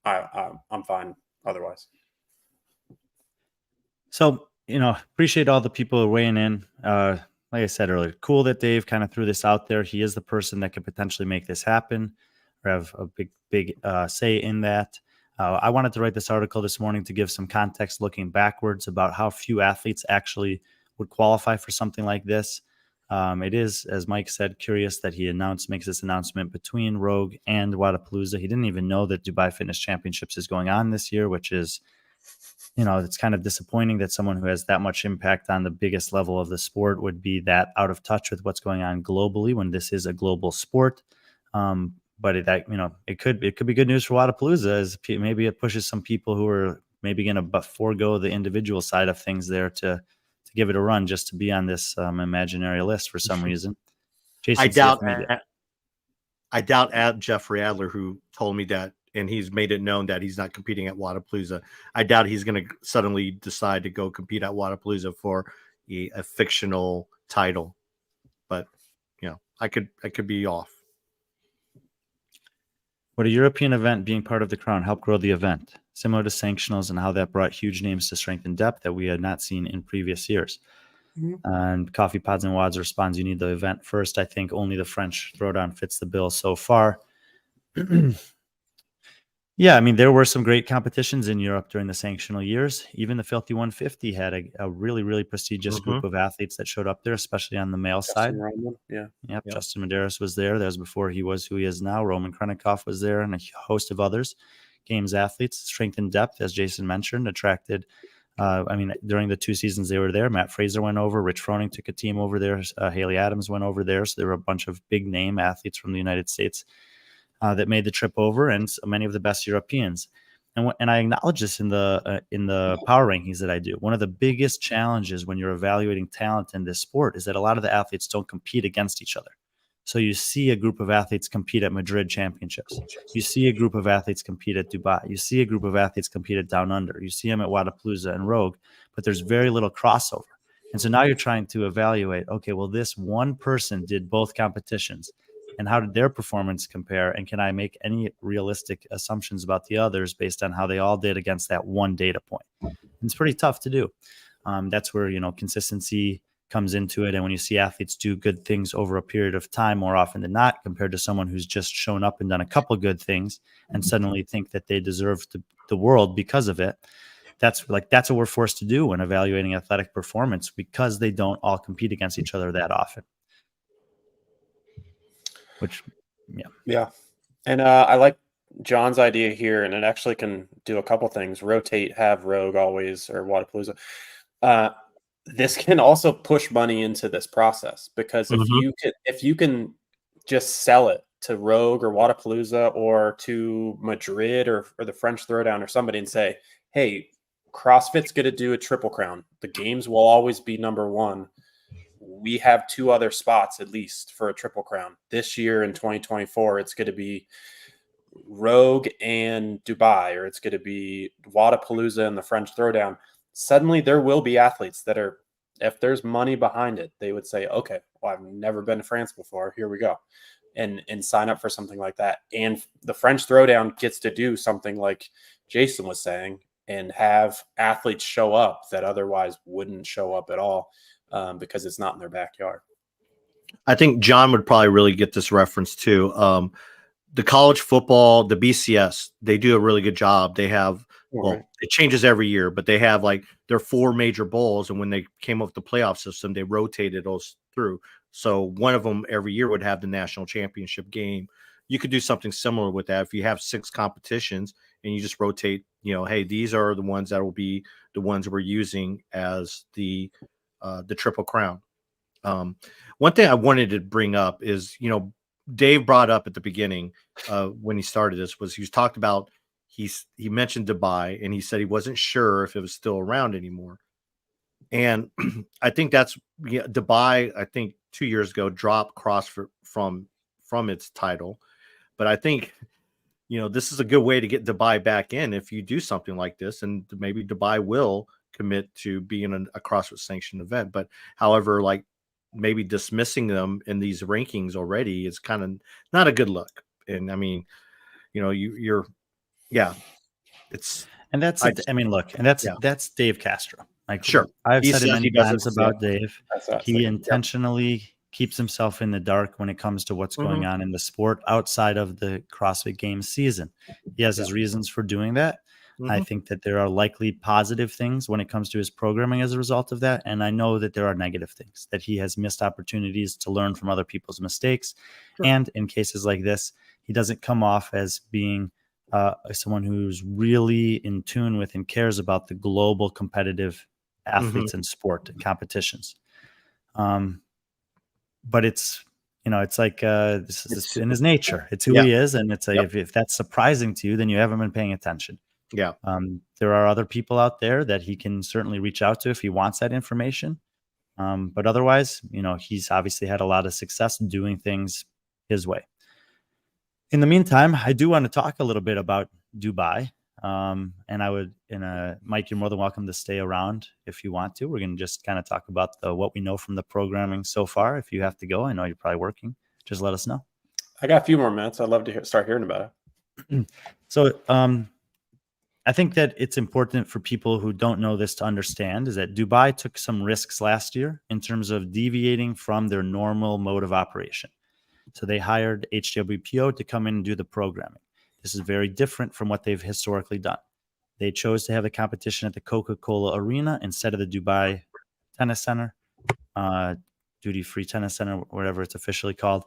[SPEAKER 3] I'm fine otherwise.
[SPEAKER 2] So, appreciate all the people weighing in. Like I said earlier, cool that Dave kind of threw this out there. He is the person that could potentially make this happen or have a big say in that. I wanted to write this article this morning to give some context looking backwards about how few athletes actually would qualify for something like this. It is, as Mike said, curious that he makes this announcement between Rogue and Wodapalooza. He didn't even know that Dubai Fitness Championships is going on this year, which is, it's kind of disappointing that someone who has that much impact on the biggest level of the sport would be that out of touch with what's going on globally when this is a global sport. But it could be good news for Wodapalooza, as maybe it pushes some people who are maybe going to forego the individual side of things there to give it a run, just to be on this imaginary list for some reason. Jason,
[SPEAKER 1] I doubt Jeffrey Adler, who told me that, and he's made it known that he's not competing at Wodapalooza. I doubt he's going to suddenly decide to go compete at Wodapalooza for a fictional title. But I could be off.
[SPEAKER 2] Would a European event being part of the crown help grow the event, similar to sanctionals, and how that brought huge names to strength and depth that we had not seen in previous years? And Coffee Pods and Wads responds, you need the event first. I think only the French Throwdown fits the bill so far. Yeah, I mean, there were some great competitions in Europe during the sanctional years. Even the Filthy 150 had a really, really prestigious group of athletes that showed up there, especially on the male side. Yep, Justin Medeiros was there. That was before he was who he is now. Roman Krennikov was there, and a host of others. Games athletes, strength and depth, as Jason mentioned, attracted. During the 2 seasons they were there, Matt Fraser went over. Rich Froning took a team over there. Haley Adams went over there. So there were a bunch of big name athletes from the United States that made the trip over, and so many of the best Europeans. And I acknowledge this in the power rankings that I do. One of the biggest challenges when you're evaluating talent in this sport is that a lot of the athletes don't compete against each other. So you see a group of athletes compete at Madrid championships. You see a group of athletes compete at Dubai. You see a group of athletes compete at Down Under. You see them at Wadapalooza and Rogue, but there's very little crossover. And so now you're trying to evaluate, okay, well, this one person did both competitions, and how did their performance compare? And can I make any realistic assumptions about the others based on how they all did against that one data point? And it's pretty tough to do. That's where, consistency comes into it. And when you see athletes do good things over a period of time, more often than not, compared to someone who's just shown up and done a couple good things and suddenly think that they deserve the world because of it. That's what we're forced to do when evaluating athletic performance, because they don't all compete against each other that often. Yeah.
[SPEAKER 3] And I like John's idea here, and it actually can do a couple things. Rotate, have Rogue always, or Wadapalooza. This can also push money into this process, because if you can just sell it to Rogue or Wadapalooza or to Madrid or the French Throwdown or somebody and say, hey, CrossFit's going to do a Triple Crown. The games will always be number one. We have 2 other spots at least for a Triple Crown. This year in 2024, it's going to be Rogue and Dubai, or it's going to be Wadapalooza and the French Throwdown. Suddenly there will be athletes that are, if there's money behind it, they would say, okay, well, I've never been to France before. Here we go. And sign up for something like that. And the French Throwdown gets to do something like Jason was saying, and have athletes show up that otherwise wouldn't show up at all, because it's not in their backyard.
[SPEAKER 1] I think John would probably really get this reference too. The college football, the BCS, they do a really good job. They have, it changes every year, but they have their 4 major bowls. And when they came up with the playoff system, they rotated those through. So one of them every year would have the national championship game. You could do something similar with that. If you have 6 competitions and you just rotate, hey, these are the ones that will be the ones we're using as the Triple Crown. One thing I wanted to bring up is, Dave brought up at the beginning when he started this was he was talked about, he mentioned Dubai, and he said he wasn't sure if it was still around anymore. And I think that's Dubai, I think 2 years ago dropped CrossFit from its title. But I think, this is a good way to get Dubai back in if you do something like this, and maybe Dubai will commit to being a CrossFit sanctioned event. But however, maybe dismissing them in these rankings already is kind of not a good look. And I mean, it's,
[SPEAKER 2] and that's, that's Dave Castro.
[SPEAKER 1] Sure.
[SPEAKER 2] I've said it many times about Dave. He intentionally keeps himself in the dark when it comes to what's going on in the sport outside of the CrossFit Games season. He has his reasons for doing that. I think that there are likely positive things when it comes to his programming as a result of that. And I know that there are negative things, that he has missed opportunities to learn from other people's mistakes. Sure. And in cases like this, he doesn't come off as being someone who's really in tune with and cares about the global competitive athletes in sport and competitions. But it's, it's this is in his nature. It's who he is. And it's if that's surprising to you, then you haven't been paying attention.
[SPEAKER 1] Yeah.
[SPEAKER 2] There are other people out there that he can certainly reach out to if he wants that information. But otherwise, he's obviously had a lot of success doing things his way. In the meantime, I do want to talk a little bit about Dubai. And I would, Mike, you're more than welcome to stay around if you want to. We're going to just kind of talk about what we know from the programming so far. If you have to go, I know you're probably working. Just let us know.
[SPEAKER 3] I got a few more minutes. I'd love to start hearing about it.
[SPEAKER 2] So, I think that it's important for people who don't know this to understand is that Dubai took some risks last year in terms of deviating from their normal mode of operation. So they hired HWPO to come in and do the programming. This is very different from what they've historically done. They chose to have the competition at the Coca-Cola Arena instead of the Dubai Tennis Center, duty-free tennis center, whatever it's officially called,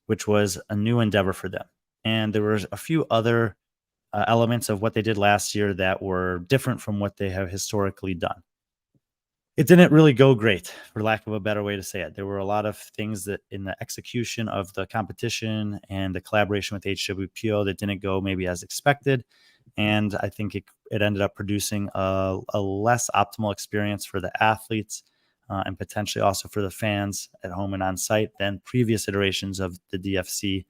[SPEAKER 2] which was a new endeavor for them. And there were a few other elements of what they did last year that were different from what they have historically done. It didn't really go great, for lack of a better way to say it. There were a lot of things that in the execution of the competition and the collaboration with HWPO that didn't go maybe as expected. And I think it ended up producing a less optimal experience for the athletes. and potentially also for the fans at home and on site than previous iterations of the DFC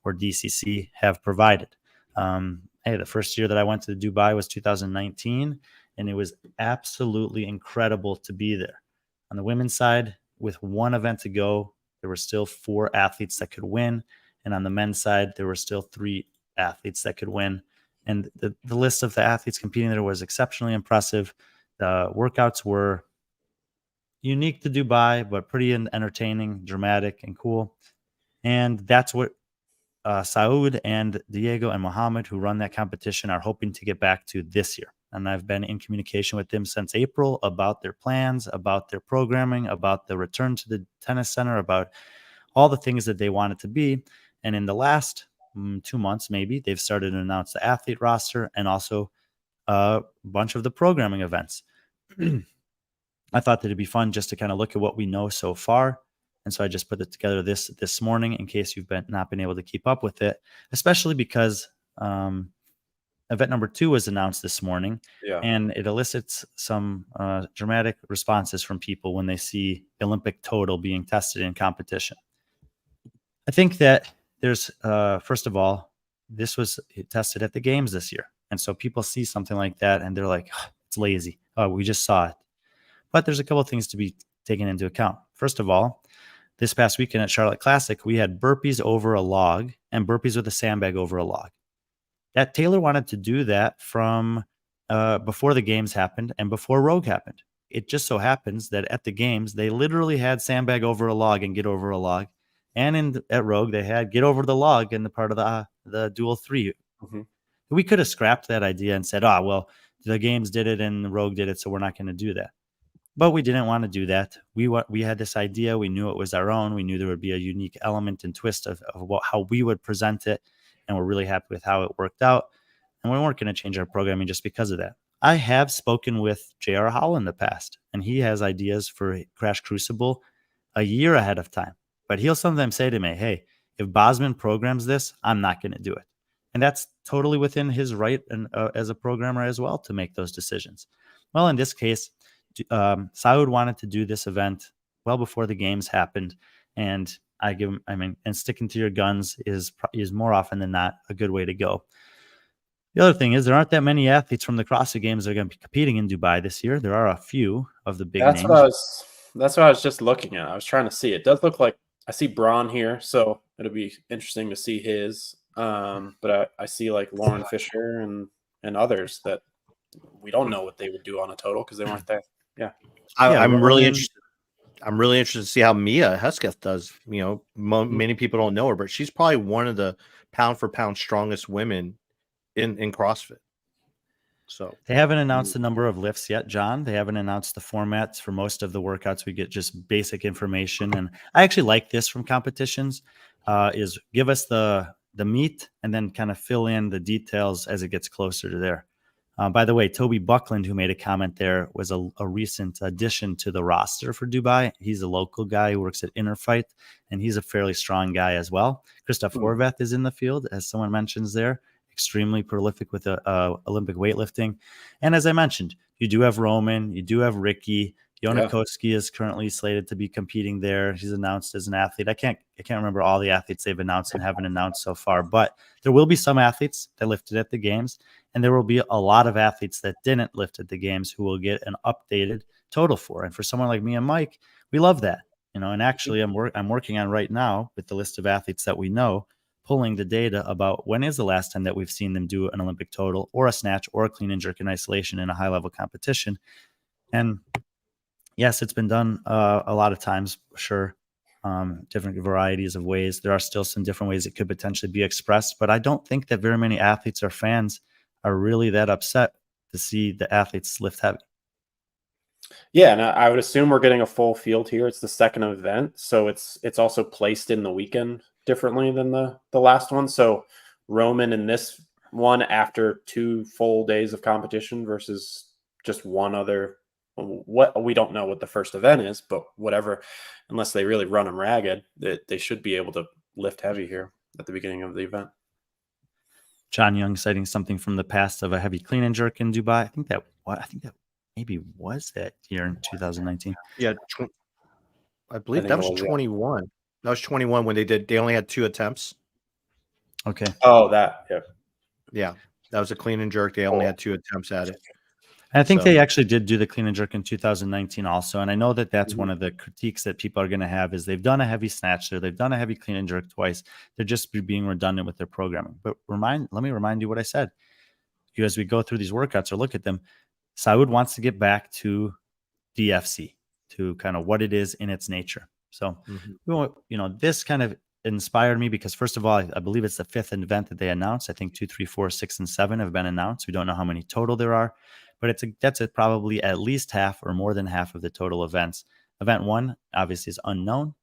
[SPEAKER 2] or DCC have provided. The first year that I went to Dubai was 2019, and it was absolutely incredible to be there. On the women's side, with one event to go, there were still 4 athletes that could win. And on the men's side, there were still 3 athletes that could win. And the list of the athletes competing there was exceptionally impressive. The workouts were unique to Dubai, but pretty entertaining, dramatic, and cool. And that's what Saud and Diego and Mohammed, who run that competition, are hoping to get back to this year. And I've been in communication with them since April about their plans, about their programming, about the return to the tennis center, about all the things that they want it to be. And in the last 2 months, maybe, they've started to announce the athlete roster and also a bunch of the programming events. I thought that it'd be fun just to kind of look at what we know so far. And so I just put it together this morning in case you've not been able to keep up with it, especially because event number 2 was announced this morning, and it elicits some dramatic responses from people when they see Olympic total being tested in competition. I think that there's, first of all, this was tested at the games this year. And so people see something like that and they're like, oh, it's lazy. Oh, we just saw it. But there's a couple of things to be taken into account. First of all, this past weekend at Charlotte Classic, we had burpees over a log and burpees with a sandbag over a log. That Taylor wanted to do that from before the games happened and before Rogue happened. It just so happens that at the games, they literally had sandbag over a log and get over a log. And at Rogue, they had get over the log in the part of the dual 3. Mm-hmm. We could have scrapped that idea and said, well, the games did it and Rogue did it, so we're not going to do that. But we didn't want to do that. We had this idea. We knew it was our own. We knew there would be a unique element and twist of how we would present it. And we're really happy with how it worked out. And we weren't going to change our programming just because of that. I have spoken with J.R. Howell in the past, and he has ideas for Crash Crucible a year ahead of time. But he'll sometimes say to me, hey, if Bosman programs this, I'm not going to do it. And that's totally within his right and as a programmer as well to make those decisions. Well, in this case, Saud wanted to do this event well before the games happened. And and sticking to your guns is more often than not a good way to go. The other thing is there aren't that many athletes from the CrossFit Games that are going to be competing in Dubai this year. There are a few of the big names.
[SPEAKER 3] That's what I was just looking at. I was trying to see. It does look like I see Braun here, so it'll be interesting to see his. But I see like Lauren Fisher and others that we don't know what they would do on a total because they weren't there. Yeah,
[SPEAKER 1] I'm really interested. I'm really interested to see how Mia Hesketh does. Many people don't know her, but she's probably one of the pound for pound strongest women in CrossFit. So
[SPEAKER 2] they haven't announced the number of lifts yet, John. They haven't announced the formats for most of the workouts. We get just basic information, and I actually like this from competitions. Is give us the meat and then kind of fill in the details as it gets closer to there. By the way, Toby Buckland, who made a comment there, was a recent addition to the roster for Dubai. He's a local guy who works at Inner Fight, and he's a fairly strong guy as well. Christoph Horvath is in the field, as someone mentions there. Extremely prolific with Olympic weightlifting. And as I mentioned, you do have Roman, you do have Ricky. Yonakowski is currently slated to be competing there. He's announced as an athlete. I can't remember all the athletes they've announced and haven't announced so far, but there will be some athletes that lifted at the games, and there will be a lot of athletes that didn't lift at the games who will get an updated total for. And for someone like me and Mike, we love that. And actually I'm working on right now with the list of athletes that we know, pulling the data about when is the last time that we've seen them do an Olympic total or a snatch or a clean and jerk in isolation in a high level competition. And yes, it's been done a lot of times, sure. Different varieties of ways. There are still some different ways it could potentially be expressed, but I don't think that very many athletes or fans are really that upset to see the athletes lift heavy.
[SPEAKER 3] Yeah, and I would assume we're getting a full field here. It's the second event, so it's also placed in the weekend differently than the last one. So Roman in this one after 2 full days of competition versus just one other. What we don't know what the first event is, but whatever, unless they really run them ragged, they should be able to lift heavy here at the beginning of the event.
[SPEAKER 2] John Young citing something from the past of a heavy clean and jerk in Dubai. I think that maybe was that year in 2019.
[SPEAKER 1] Yeah, I believe that was 21. That was 21 when they only had 2 attempts.
[SPEAKER 2] Okay.
[SPEAKER 3] Oh, that. Yeah.
[SPEAKER 1] Yeah, that was a clean and jerk. They only had 2 attempts at it.
[SPEAKER 2] And I think they actually did do the clean and jerk in 2019 also. And I know that that's one of the critiques that people are going to have is they've done a heavy snatch there. They've done a heavy clean and jerk twice. They're just being redundant with their programming. But let me remind you what I said. As we go through these workouts or look at them, Saud wants to get back to DFC, to kind of what it is in its nature. So, this kind of inspired me because, first of all, I believe it's the 5th event that they announced. I think 2, 3, 4, 6, and 7 have been announced. We don't know how many total there are, but that's probably at least half or more than half of the total events. Event 1 obviously is unknown.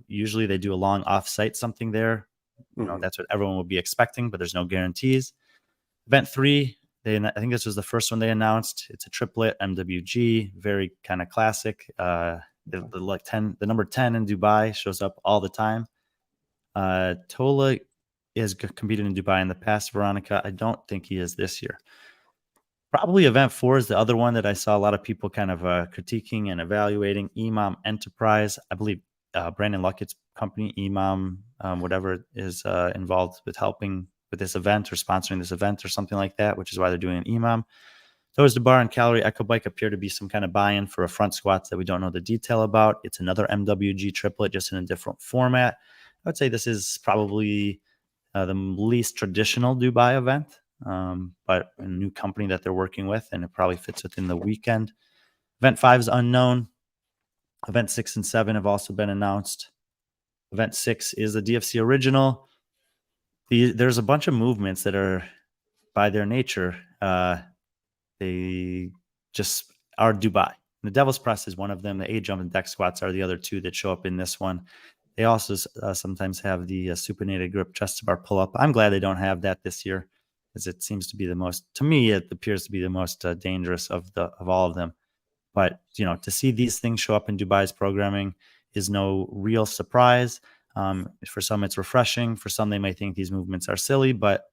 [SPEAKER 2] Usually they do a long off-site something there. That's what everyone will be expecting, but there's no guarantees. Event 3, I think this was the first one they announced. It's a triplet MWG, very kind of classic. The number 10 in Dubai shows up all the time. Tola has competed in Dubai in the past. Veronica, I don't think he is this year. Probably event 4 is the other one that I saw a lot of people kind of critiquing and evaluating. Imam Enterprise, I believe Brandon Luckett's company, Imam, whatever, is involved with helping with this event or sponsoring this event or something like that, which is why they're doing an Imam. Toes to bar and calorie echo bike appear to be some kind of buy-in for a front squats that we don't know the detail about. It's another MWG triplet, just in a different format. I would say this is probably the least traditional Dubai event, but a new company that they're working with, and it probably fits within the weekend. Event 5 is unknown. Event 6 and 7 have also been announced. Event 6 is the DFC original. There's a bunch of movements that are, by their nature, they just are Dubai. The Devil's Press is one of them. The A-jump and deck squats are the other 2 that show up in this one. They also sometimes have the supinated grip chest to bar pull-up. I'm glad they don't have that this year, because it seems to be the most, to me, it appears to be the most dangerous of all of them. But, to see these things show up in Dubai's programming is no real surprise. For some, it's refreshing. For some, they may think these movements are silly, but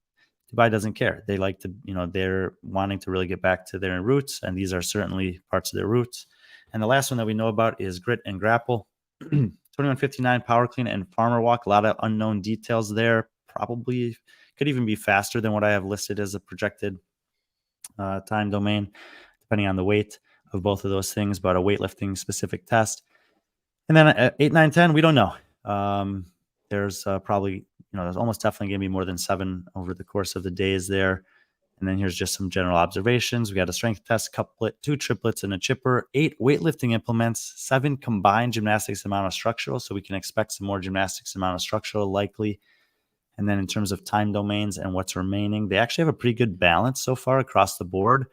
[SPEAKER 2] Dubai doesn't care. They like to, they're wanting to really get back to their roots, and these are certainly parts of their roots. And the last one that we know about is Grit and Grapple. 2159 power clean and farmer walk. A lot of unknown details there. Probably could even be faster than what I have listed as a projected time domain, depending on the weight of both of those things, but a weightlifting specific test. And then 8, 9, 10, we don't know. There's probably, there's almost definitely going to be more than 7 over the course of the days there. And then here's just some general observations. We got a strength test, couplet, 2 triplets, and a chipper, 8 weightlifting implements, 7 combined gymnastics amount of structural. So we can expect some more gymnastics amount of structural likely. And then in terms of time domains and what's remaining, they actually have a pretty good balance so far across the board.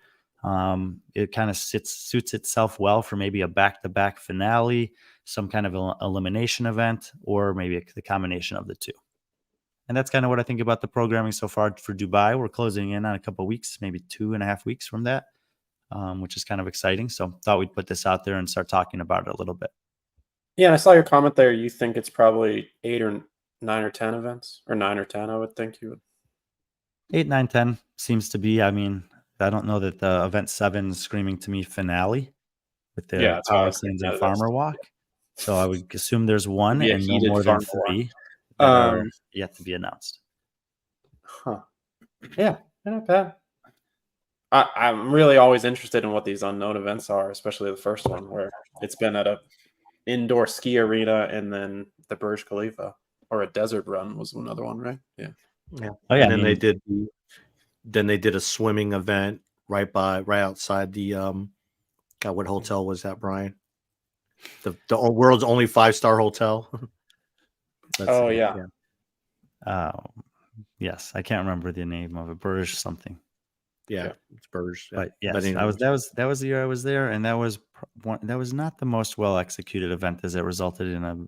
[SPEAKER 2] It kind of suits itself well for maybe a back-to-back finale, some kind of elimination event, or maybe the combination of the 2. And that's kind of what I think about the programming so far for Dubai. We're closing in on a couple of weeks, maybe 2.5 weeks from that, which is kind of exciting. So thought we'd put this out there and start talking about it a little bit.
[SPEAKER 3] Yeah, and I saw your comment there. You think it's probably 8 or 9 or 10 events, or 9 or 10, I would think you would.
[SPEAKER 2] 8, 9, 10 seems to be. I mean, I don't know that the event 7 is screaming to me finale with the power cleans and farmer walk. So I would assume there's 1 and no more than 3 that are yet to be announced.
[SPEAKER 3] Huh. Yeah, not bad. I'm really always interested in what these unknown events are, especially the first one where it's been at a indoor ski arena, and then the Burj Khalifa, or a desert run was another one, right? Yeah.
[SPEAKER 1] Oh yeah. And then they did a swimming event right outside the God, what hotel was that, Brian? The world's only 5-star hotel.
[SPEAKER 2] Yes, I can't remember the name of it. Burj something.
[SPEAKER 1] Yeah, it's Burj. Yeah.
[SPEAKER 2] But yes, that was the year I was there, and that was not the most well executed event, as it resulted in a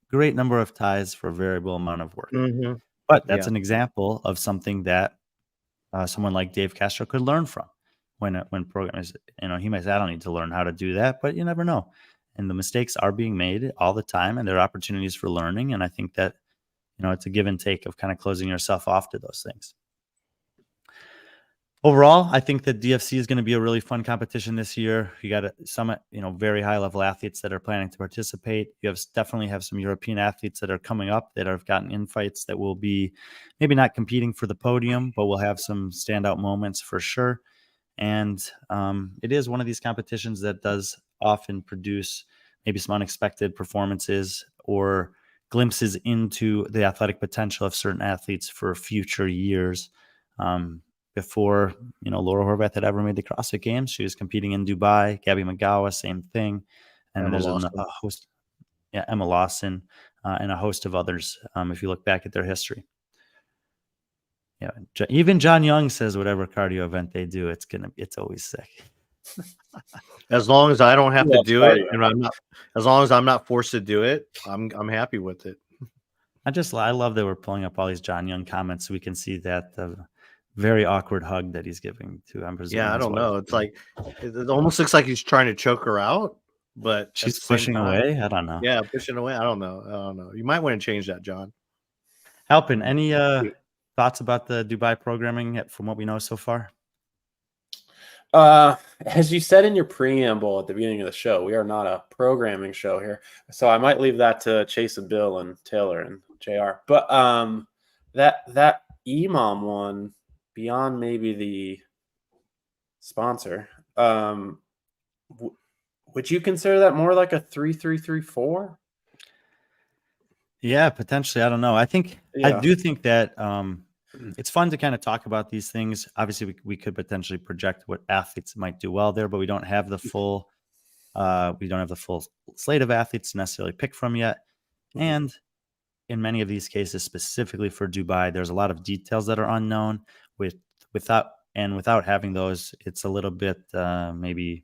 [SPEAKER 2] great number of ties for a variable amount of work.
[SPEAKER 1] Mm-hmm.
[SPEAKER 2] But that's an example of something that someone like Dave Castro could learn from when programmers, he might say, I don't need to learn how to do that, but you never know. And the mistakes are being made all the time, and there are opportunities for learning. And I think that, it's a give and take of kind of closing yourself off to those things. Overall, I think that DFC is going to be a really fun competition this year. You got some, very high level athletes that are planning to participate. You definitely have some European athletes that are coming up that have gotten in fights that will be maybe not competing for the podium, but will have some standout moments for sure. And it is one of these competitions that does often produce maybe some unexpected performances or glimpses into the athletic potential of certain athletes for future years. Before, Laura Horvath had ever made the CrossFit Games, she was competing in Dubai. Gabby McGowan, same thing. And
[SPEAKER 1] Emma
[SPEAKER 2] there's
[SPEAKER 1] Lawson.
[SPEAKER 2] a host, Emma Lawson, and a host of others. If you look back at their history, even John Young says whatever cardio event they do, it's always sick.
[SPEAKER 1] As long as I don't have to do it, and as long as I'm not forced to do it, I'm happy with it.
[SPEAKER 2] I love that we're pulling up all these John Young comments so we can see that very awkward hug that he's giving to, I'm presuming.
[SPEAKER 1] Yeah, I don't know. It's like it almost looks like he's trying to choke her out, but
[SPEAKER 2] she's pushing away. I don't know.
[SPEAKER 1] Yeah, pushing away. I don't know. You might want to change that, John.
[SPEAKER 2] Halpin, any thoughts about the Dubai programming from what we know so far?
[SPEAKER 3] As you said in your preamble at the beginning of the show, we are not a programming show here, so I might leave that to Chase and Bill and Taylor and JR. But that EMOM one, beyond maybe the sponsor, would you consider that more like a 3-3-3-4?
[SPEAKER 2] Yeah, potentially. I don't know. I do think that it's fun to kind of talk about these things. Obviously, we could potentially project what athletes might do well there, but we don't have the full slate of athletes to necessarily pick from yet. And in many of these cases, specifically for Dubai, there's a lot of details that are unknown. Without having those, it's a little bit maybe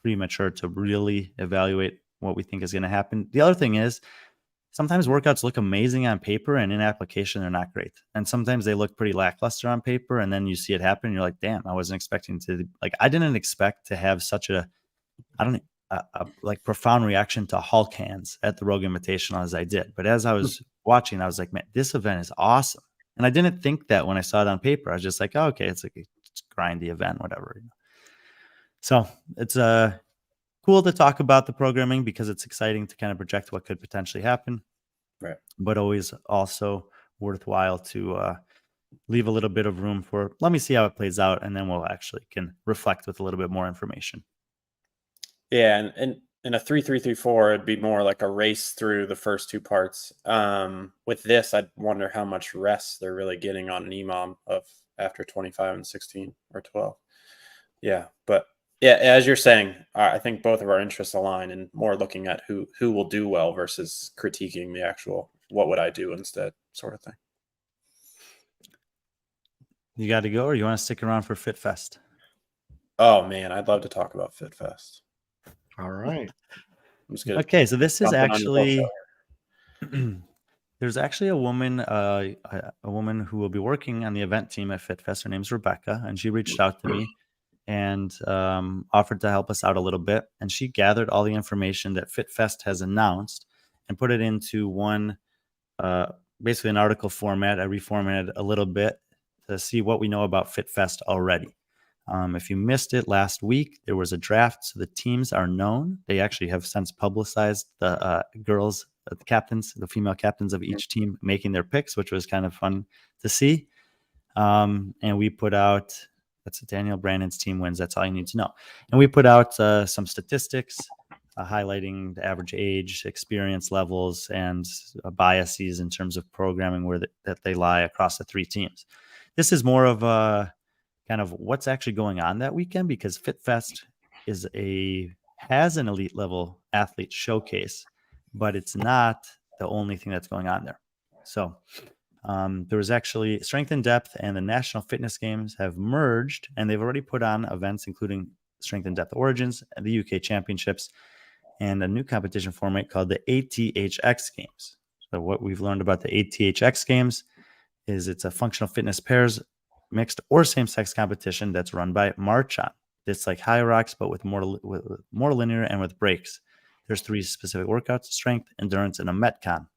[SPEAKER 2] premature to really evaluate what we think is going to happen. The other thing is, sometimes workouts look amazing on paper, and in application, they're not great. And sometimes they look pretty lackluster on paper, and then you see it happen, and you're like, damn, I wasn't expecting to, I didn't expect to have such a profound reaction to Hulk hands at the Rogue Invitational as I did. But as I was watching, I was like, man, this event is awesome. And I didn't think that when I saw it on paper. I was just like, oh, okay, it's like a grindy event, whatever. So it's cool to talk about the programming because it's exciting to kind of project what could potentially happen,
[SPEAKER 3] right? But
[SPEAKER 2] always also worthwhile to leave a little bit of room for, let me see how it plays out, and then we'll actually can reflect with a little bit more information.
[SPEAKER 3] Yeah, and in a 3-3-3-4, it'd be more like a race through the first two parts. With this, I'd wonder how much rest they're really getting on an EMOM of after 25 and 16 or 12. Yeah, but yeah, as you're saying, I think both of our interests align, and more looking at who will do well versus critiquing the actual what would I do instead sort of thing.
[SPEAKER 2] You got to go, or you want to stick around for FitFest?
[SPEAKER 3] Oh man, I'd love to talk about FitFest.
[SPEAKER 1] All right.
[SPEAKER 3] I'm just gonna
[SPEAKER 2] okay, so this is actually there's actually a woman who will be working on the event team at FitFest. Her name's Rebecca, and she reached out to me and offered to help us out a little bit. And she gathered all the information that FitFest has announced and put it into one, basically an article format. I reformatted a little bit to see what we know about FitFest already. If you missed it last week, there was a draft, so the teams are known. They actually have since publicized the girls, the captains, the female captains of each team making their picks, which was kind of fun to see. And we put out, that's Daniel Brandon's team wins. That's all you need to know. And we put out some statistics highlighting the average age, experience levels, and biases in terms of programming that they lie across the three teams. This is more of a kind of what's actually going on that weekend, because FitFest has an elite level athlete showcase, but it's not the only thing that's going on there. So there was actually Strength and Depth and the National Fitness Games have merged, and they've already put on events including Strength and Depth Origins and the UK Championships and a new competition format called the ATHX Games. So what we've learned about the ATHX Games is it's a functional fitness pairs, mixed or same-sex competition that's run by Marchon. It's like High Rocks, but with more linear and with breaks. There's 3 specific workouts: strength, endurance, and a Metcon.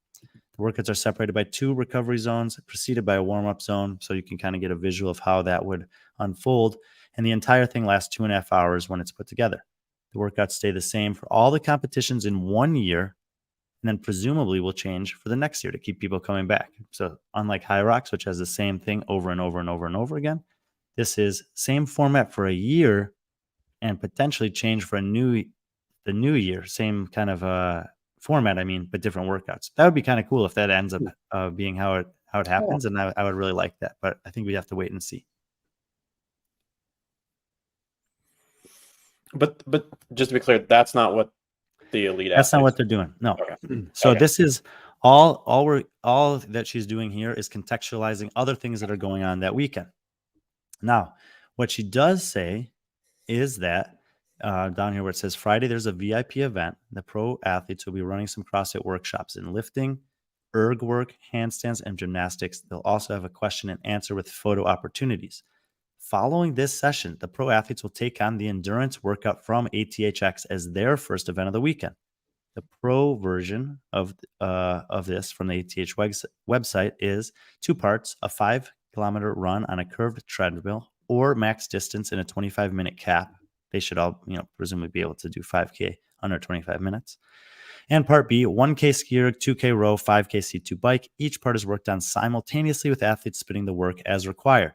[SPEAKER 2] The workouts are separated by 2 recovery zones, preceded by a warm-up zone, so you can kind of get a visual of how that would unfold. And the entire thing lasts 2.5 hours when it's put together. The workouts stay the same for all the competitions in 1 year, and then presumably will change for the next year to keep people coming back. So unlike High Rocks, which has the same thing over and over and over and over again, this is same format for a year and potentially change for the new year. Same kind of format, but different workouts. That would be kind of cool if that ends up being how it happens, and I would really like that. But I think we have to wait and see.
[SPEAKER 3] But just to be clear, that's not what the elite.
[SPEAKER 2] That's not what they're doing. No.
[SPEAKER 3] Okay.
[SPEAKER 2] So this is all that she's doing here is contextualizing other things that are going on that weekend. Now, what she does say is that down here where it says Friday, there's a VIP event. The pro athletes will be running some CrossFit workshops in lifting, erg work, handstands, and gymnastics. They'll also have a question and answer with photo opportunities. Following this session, the pro athletes will take on the endurance workout from ATHX as their first event of the weekend. The pro version of this from the ATH website is 2 parts: a 5-kilometer run on a curved treadmill or max distance in a 25-minute cap. They should all, presumably be able to do 5K under 25 minutes. And part B, 1K ski erg, 2K row, 5K C2 bike. Each part is worked on simultaneously with athletes spinning the work as required.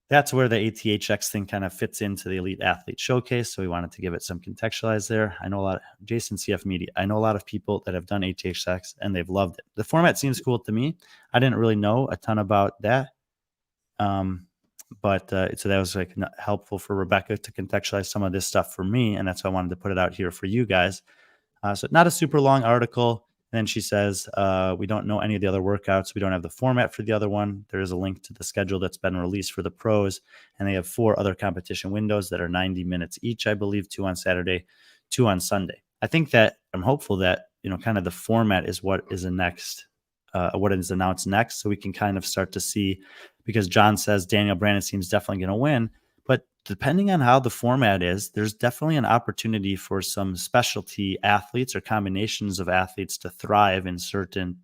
[SPEAKER 2] That's where the ATHX thing kind of fits into the Elite Athlete Showcase. So we wanted to give it some contextualize there. I know Jason, CF Media, I know a lot of people that have done ATHX and they've loved it. The format seems cool to me. I didn't really know a ton about that. But so that was helpful for Rebecca to contextualize some of this stuff for me. And that's why I wanted to put it out here for you guys. So not a super long article. And then she says, we don't know any of the other workouts. We don't have the format for the other one. There is a link to the schedule that's been released for the pros. And they have 4 other competition windows that are 90 minutes each, I believe, 2 on Saturday, 2 on Sunday. I think that I'm hopeful that, kind of the format is what is what is announced next. So we can kind of start to see, because John says Danielle Brandon seems definitely going to win. But depending on how the format is, there's definitely an opportunity for some specialty athletes or combinations of athletes to thrive in certain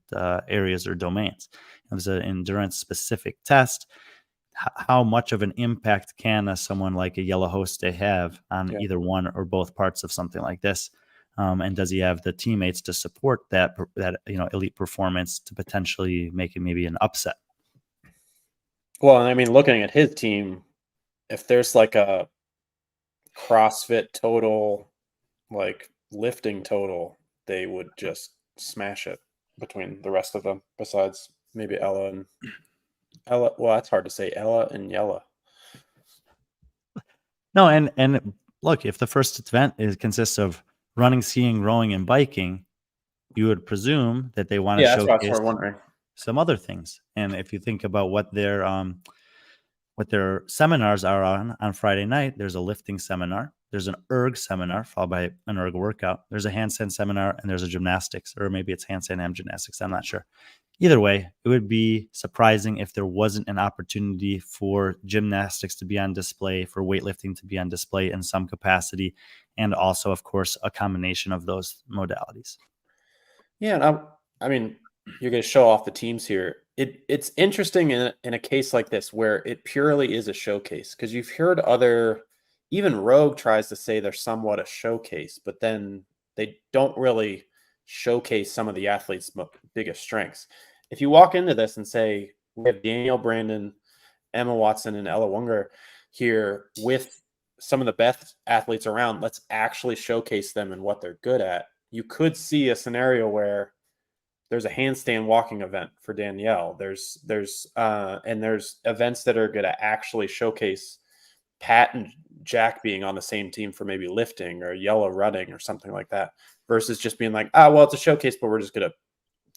[SPEAKER 2] areas or domains. There's an endurance-specific test. How much of an impact can someone like a Yellow Hoste have on either one or both parts of something like this? And does he have the teammates to support that elite performance to potentially make it maybe an upset?
[SPEAKER 3] Well, looking at his team, if there's like a CrossFit total, like lifting total, they would just smash it between the rest of them, besides maybe Ella. Well, that's hard to say, Ella and Yella.
[SPEAKER 2] No, and look, if the first event consists of running, skiing, rowing, and biking, you would presume that they want to showcase some other things. And if you think about what their seminars are on Friday night, there's a lifting seminar, there's an erg seminar followed by an erg workout, there's a handstand seminar, and there's a gymnastics, or maybe it's handstand and gymnastics, I'm not sure. Either way, it would be surprising if there wasn't an opportunity for gymnastics to be on display, for weightlifting to be on display in some capacity, and also, of course, a combination of those modalities.
[SPEAKER 3] Yeah, and you're going to show off the teams here. It's interesting in a case like this where it purely is a showcase, because you've heard even Rogue tries to say they're somewhat a showcase, but then they don't really showcase some of the athletes' biggest strengths. If you walk into this and say, we have Danielle Brandon, Emma Watson, and Ella Wunger here with some of the best athletes around, let's actually showcase them and what they're good at. You could see a scenario where there's a handstand walking event for Danielle. There's events that are going to actually showcase Pat and Jack being on the same team for maybe lifting or yellow running or something like that, versus just being like, well, it's a showcase, but we're just going to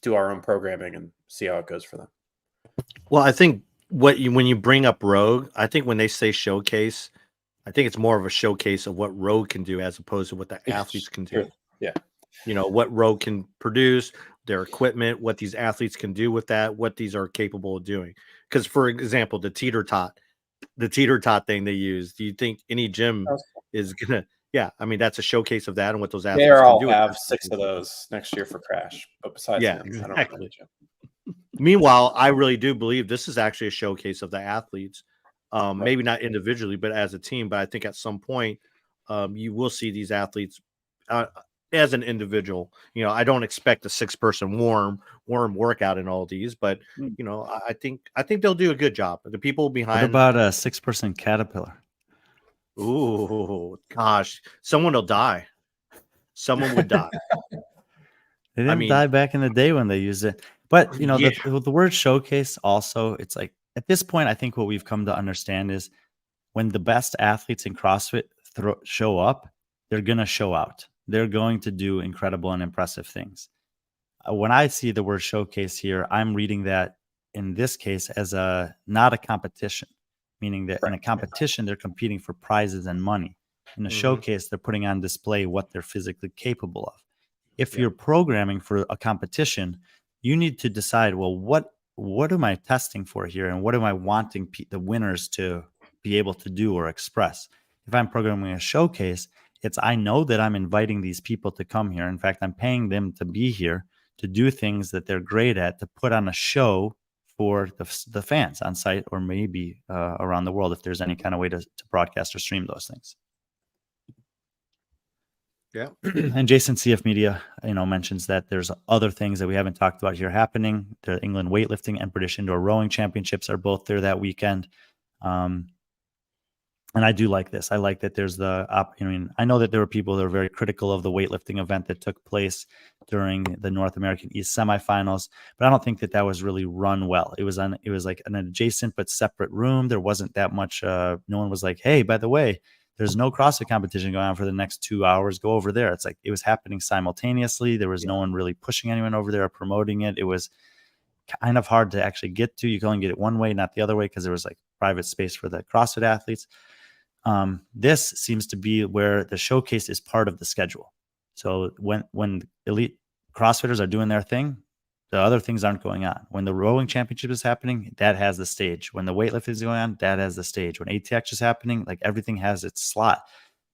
[SPEAKER 3] do our own programming and see how it goes for them.
[SPEAKER 1] Well, I think when you bring up Rogue, I think when they say showcase, I think it's more of a showcase of what Rogue can do as opposed to what the athletes can do.
[SPEAKER 3] Yeah.
[SPEAKER 1] What Rogue can produce, their equipment, what these athletes can do with that, what these are capable of doing. Because, for example, the teeter tot thing they use, do you think any gym is going to Yeah, I mean that's a showcase of that and what those
[SPEAKER 3] They
[SPEAKER 1] athletes can
[SPEAKER 3] all
[SPEAKER 1] do.
[SPEAKER 3] have 6 of those next year for Crash, but besides
[SPEAKER 1] Yeah,
[SPEAKER 3] him, I don't
[SPEAKER 1] exactly.
[SPEAKER 3] know the gym.
[SPEAKER 1] Meanwhile, I really do believe this is actually a showcase of the athletes.
[SPEAKER 3] Right.
[SPEAKER 1] Maybe not individually, but as a team. But I think at some point, you will see these athletes as an individual. You know, I don't expect a 6-person worm workout in all these, but you know, I think they'll do a good job. The people
[SPEAKER 2] What
[SPEAKER 1] behind.
[SPEAKER 2] about a 6-person caterpillar?
[SPEAKER 1] Ooh, gosh, someone will die. Someone would die.
[SPEAKER 2] They didn't
[SPEAKER 1] mean,
[SPEAKER 2] die back in the day when they used it. But, you know,
[SPEAKER 1] Yeah.
[SPEAKER 2] the word showcase also, it's like at this point, I think what we've come to understand is when the best athletes in CrossFit show up, they're going to show out. They're going to do incredible and impressive things. When I see the word showcase here, I'm reading that in this case as not a competition, meaning that in a competition, they're competing for prizes and money. In a showcase, they're putting on display what they're physically capable of. If you're programming for a competition, you need to decide, well, what am I testing for here? And what am I wanting the winners to be able to do or express? If I'm programming a showcase, I know that I'm inviting these people to come here. In fact, I'm paying them to be here, to do things that they're great at, to put on a show for the fans on site or maybe around the world if there's any kind of way to broadcast or stream those things.
[SPEAKER 1] Yeah.
[SPEAKER 2] And Jason CF Media, mentions that there's other things that we haven't talked about here happening. The England weightlifting and British indoor rowing championships are both there that weekend. And I do like this. I like that there's I know that there were people that are very critical of the weightlifting event that took place during the North American East semifinals, but I don't think that was really run well. It was like an adjacent but separate room. There wasn't that much. No one was like, hey, by the way, there's no CrossFit competition going on for the next 2 hours. Go over there. It's like it was happening simultaneously. There was no one really pushing anyone over there or promoting it. It was kind of hard to actually get to. You can only get it one way, not the other way, because there was like private space for the CrossFit athletes. This seems to be where the showcase is part of the schedule. So when elite CrossFitters are doing their thing, the other things aren't going on. When the rowing championship is happening, that has the stage. When the weightlifting is going on, that has the stage. When ATX is happening, like everything has its slot.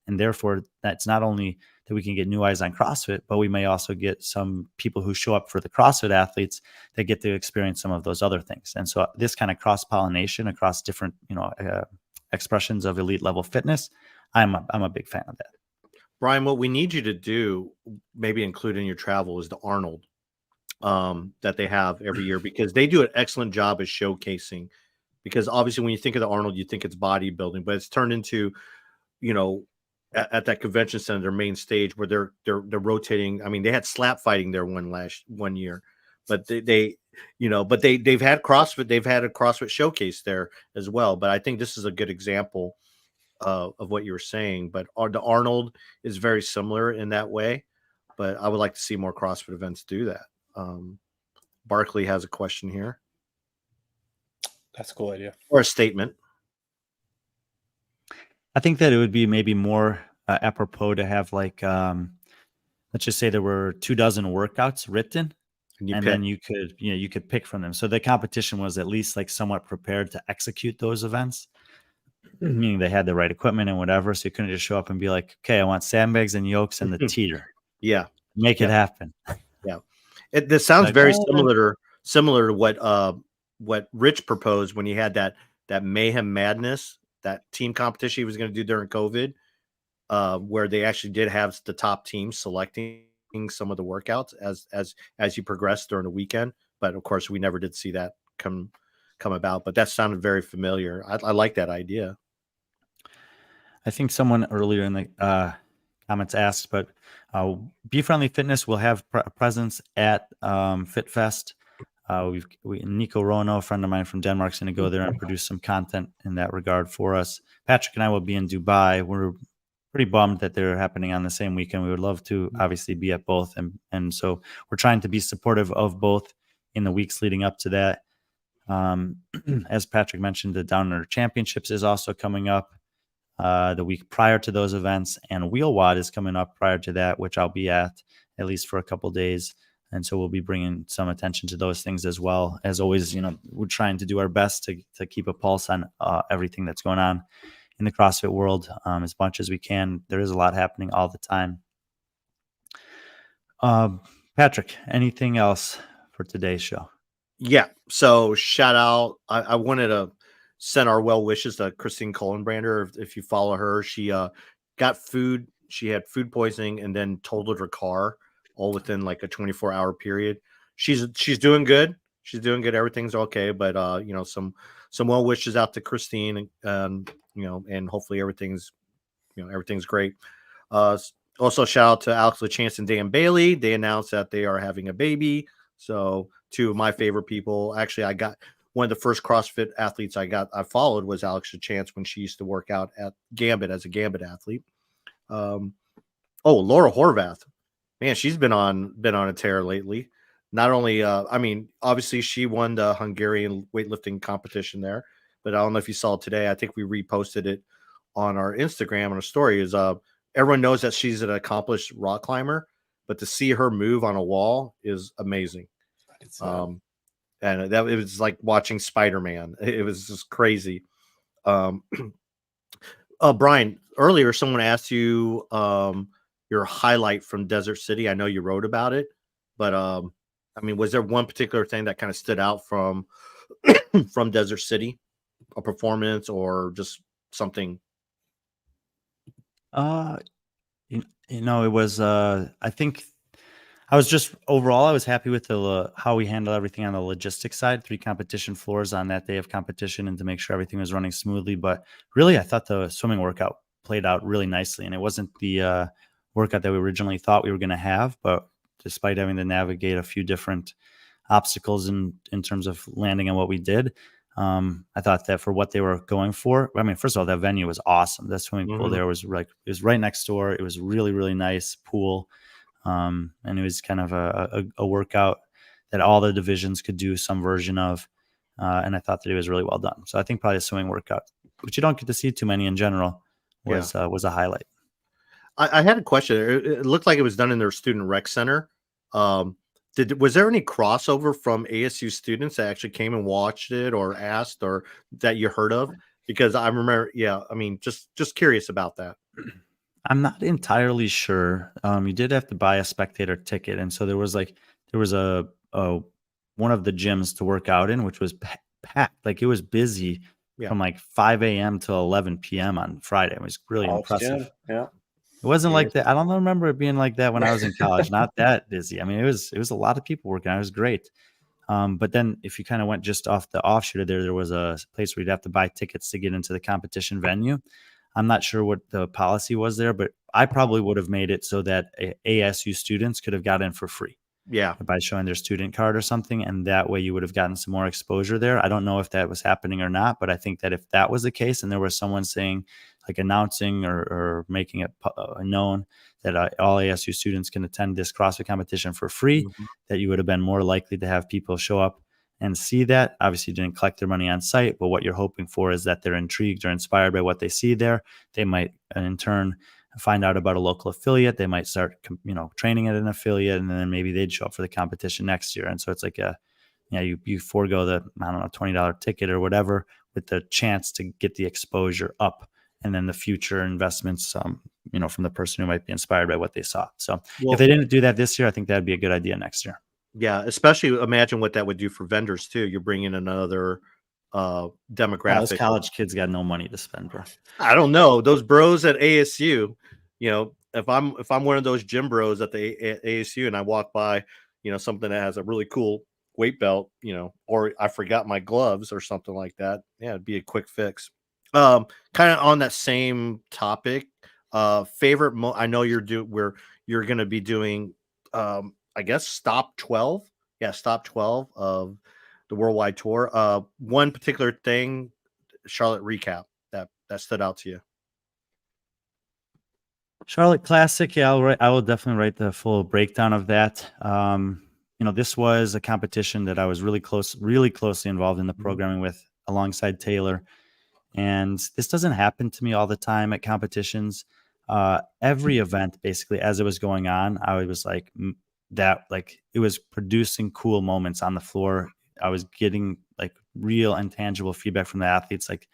[SPEAKER 2] And therefore, that's not only that we can get new eyes on CrossFit, but we may also get some people who show up for the CrossFit athletes that get to experience some of those other things. And so this kind of cross-pollination across different, expressions of elite level fitness, I'm a big fan of that.
[SPEAKER 1] Brian, what we need you to do, maybe include in your travel, is the Arnold that they have every year, because they do an excellent job of showcasing. Because obviously when you think of the Arnold, you think it's bodybuilding, but it's turned into, at that convention center, their main stage, where they're rotating. I mean, they had slap fighting there one year, but they've had CrossFit. They've had a CrossFit showcase there as well. But I think this is a good example of what you were saying. But the Arnold is very similar in that way. But I would like to see more CrossFit events do that. Barkley has a question here.
[SPEAKER 3] That's a cool idea.
[SPEAKER 1] Or a statement.
[SPEAKER 2] I think that it would be maybe more apropos to have like, let's just say there were 24 workouts written, and then you could pick from them. So the competition was at least like somewhat prepared to execute those events, meaning they had the right equipment and whatever. So you couldn't just show up and be like, okay, I want sandbags and yokes and the teeter.
[SPEAKER 1] Yeah.
[SPEAKER 2] Make it happen.
[SPEAKER 1] Yeah. This sounds very similar to what Rich proposed when he had that Mayhem Madness, that team competition he was going to do during COVID, where they actually did have the top teams selecting some of the workouts as you progress during the weekend. But of course, we never did see that come about. But that sounded very familiar. I like that idea.
[SPEAKER 2] I think someone earlier in the comments asked, but B.Friendly Fitness will have a presence at FitFest. Nico Rono, a friend of mine from Denmark, is going to go there and produce some content in that regard for us. Patrick and I will be in Dubai. We're pretty bummed that they're happening on the same weekend. We would love to obviously be at both. And so we're trying to be supportive of both in the weeks leading up to that. As Patrick mentioned, the Down Under Championships is also coming up the week prior to those events, and Wheelwad is coming up prior to that, which I'll be at least for a couple days. And so we'll be bringing some attention to those things as well. As always, we're trying to do our best to keep a pulse on everything that's going on in the CrossFit world as much as we can. There is a lot happening all the time. Patrick, anything else for today's show?
[SPEAKER 1] Yeah. So shout out. I wanted to send our well wishes to Christine Kohlenbrander. If you follow her, she got food. She had food poisoning and then totaled her car all within like a 24-hour period. She's doing good. She's doing good. Everything's okay. But some well wishes out to Christine, and hopefully everything's great. Also shout out to Alex LaChance and Dan Bailey. They announced that they are having a baby. So two of my favorite people. Actually, I got one of the first CrossFit athletes I followed was Alex LaChance when she used to work out at Gambit as a Gambit athlete. Laura Horvath, man, she's been on a tear lately. Not only, obviously she won the Hungarian weightlifting competition there, but I don't know if you saw it today. I think we reposted it on our Instagram on a story. Is everyone knows that she's an accomplished rock climber, but to see her move on a wall is amazing. And that it was like watching Spider-Man. It was just crazy. Brian, earlier someone asked you your highlight from Desert City. I know you wrote about it, but was there one particular thing that kind of stood out from from Desert City, a performance or just something?
[SPEAKER 2] It was I think I was just overall I was happy with how we handled everything on the logistics side. 3 competition floors on that day of competition, and to make sure everything was running smoothly. But really, I thought the swimming workout played out really nicely, and it wasn't the workout that we originally thought we were going to have. But despite having to navigate a few different obstacles in terms of landing on what we did, I thought that for what they were going for, first of all, that venue was awesome. That swimming pool there was it was right next door. It was really, really nice pool. And it was kind of a workout that all the divisions could do some version of. And I thought that it was really well done. So I think probably a swimming workout, which you don't get to see too many in general, was a highlight.
[SPEAKER 1] I had a question. It looked like it was done in their student rec center. Was there any crossover from ASU students that actually came and watched it or asked or that you heard of? Because I remember, just curious about that.
[SPEAKER 2] I'm not entirely sure. You did have to buy a spectator ticket, and so there was a one of the gyms to work out in, which was packed. Like it was busy from like 5 a.m. to 11 p.m. on Friday. It was really impressive.
[SPEAKER 3] Yeah.
[SPEAKER 2] It wasn't like that. I don't remember it being like that when I was in college. Not that busy. It was a lot of people working. It was great. But then if you kind of went just off the offshoot of there was a place where you'd have to buy tickets to get into the competition venue. I'm not sure what the policy was there, but I probably would have made it so that ASU students could have got in for free.
[SPEAKER 1] Yeah.
[SPEAKER 2] By showing their student card or something. And that way you would have gotten some more exposure there. I don't know if that was happening or not, but I think that if that was the case and there was someone saying, like announcing or making it known that all ASU students can attend this CrossFit competition for free, that you would have been more likely to have people show up and see that. Obviously, you didn't collect their money on site, but what you're hoping for is that they're intrigued or inspired by what they see there. They might, in turn, find out about a local affiliate. They might start, training at an affiliate, and then maybe they'd show up for the competition next year. And so it's like you forego the, $20 ticket or whatever with the chance to get the exposure up, and then the future investments, from the person who might be inspired by what they saw. So if they didn't do that this year, I think that'd be a good idea next year.
[SPEAKER 1] Yeah, especially imagine what that would do for vendors too. You're bringing another demographic.
[SPEAKER 2] Those college kids got no money to spend, bro.
[SPEAKER 1] I don't know. Those bros at ASU, if I'm one of those gym bros at the ASU and I walk by, something that has a really cool weight belt, or I forgot my gloves or something like that. Yeah, it'd be a quick fix. Kind of on that same topic, favorite I know you're going to be doing I guess stop 12 of the worldwide tour. One particular thing, Charlotte recap that stood out to you.
[SPEAKER 2] Charlotte Classic. Yeah, I will definitely write the full breakdown of that. This was a competition that I was really closely involved in the programming with alongside Taylor. And this doesn't happen to me all the time at competitions. Every event, basically, as it was going on, I was like it was producing cool moments on the floor. I was getting like real and tangible feedback from the athletes. Like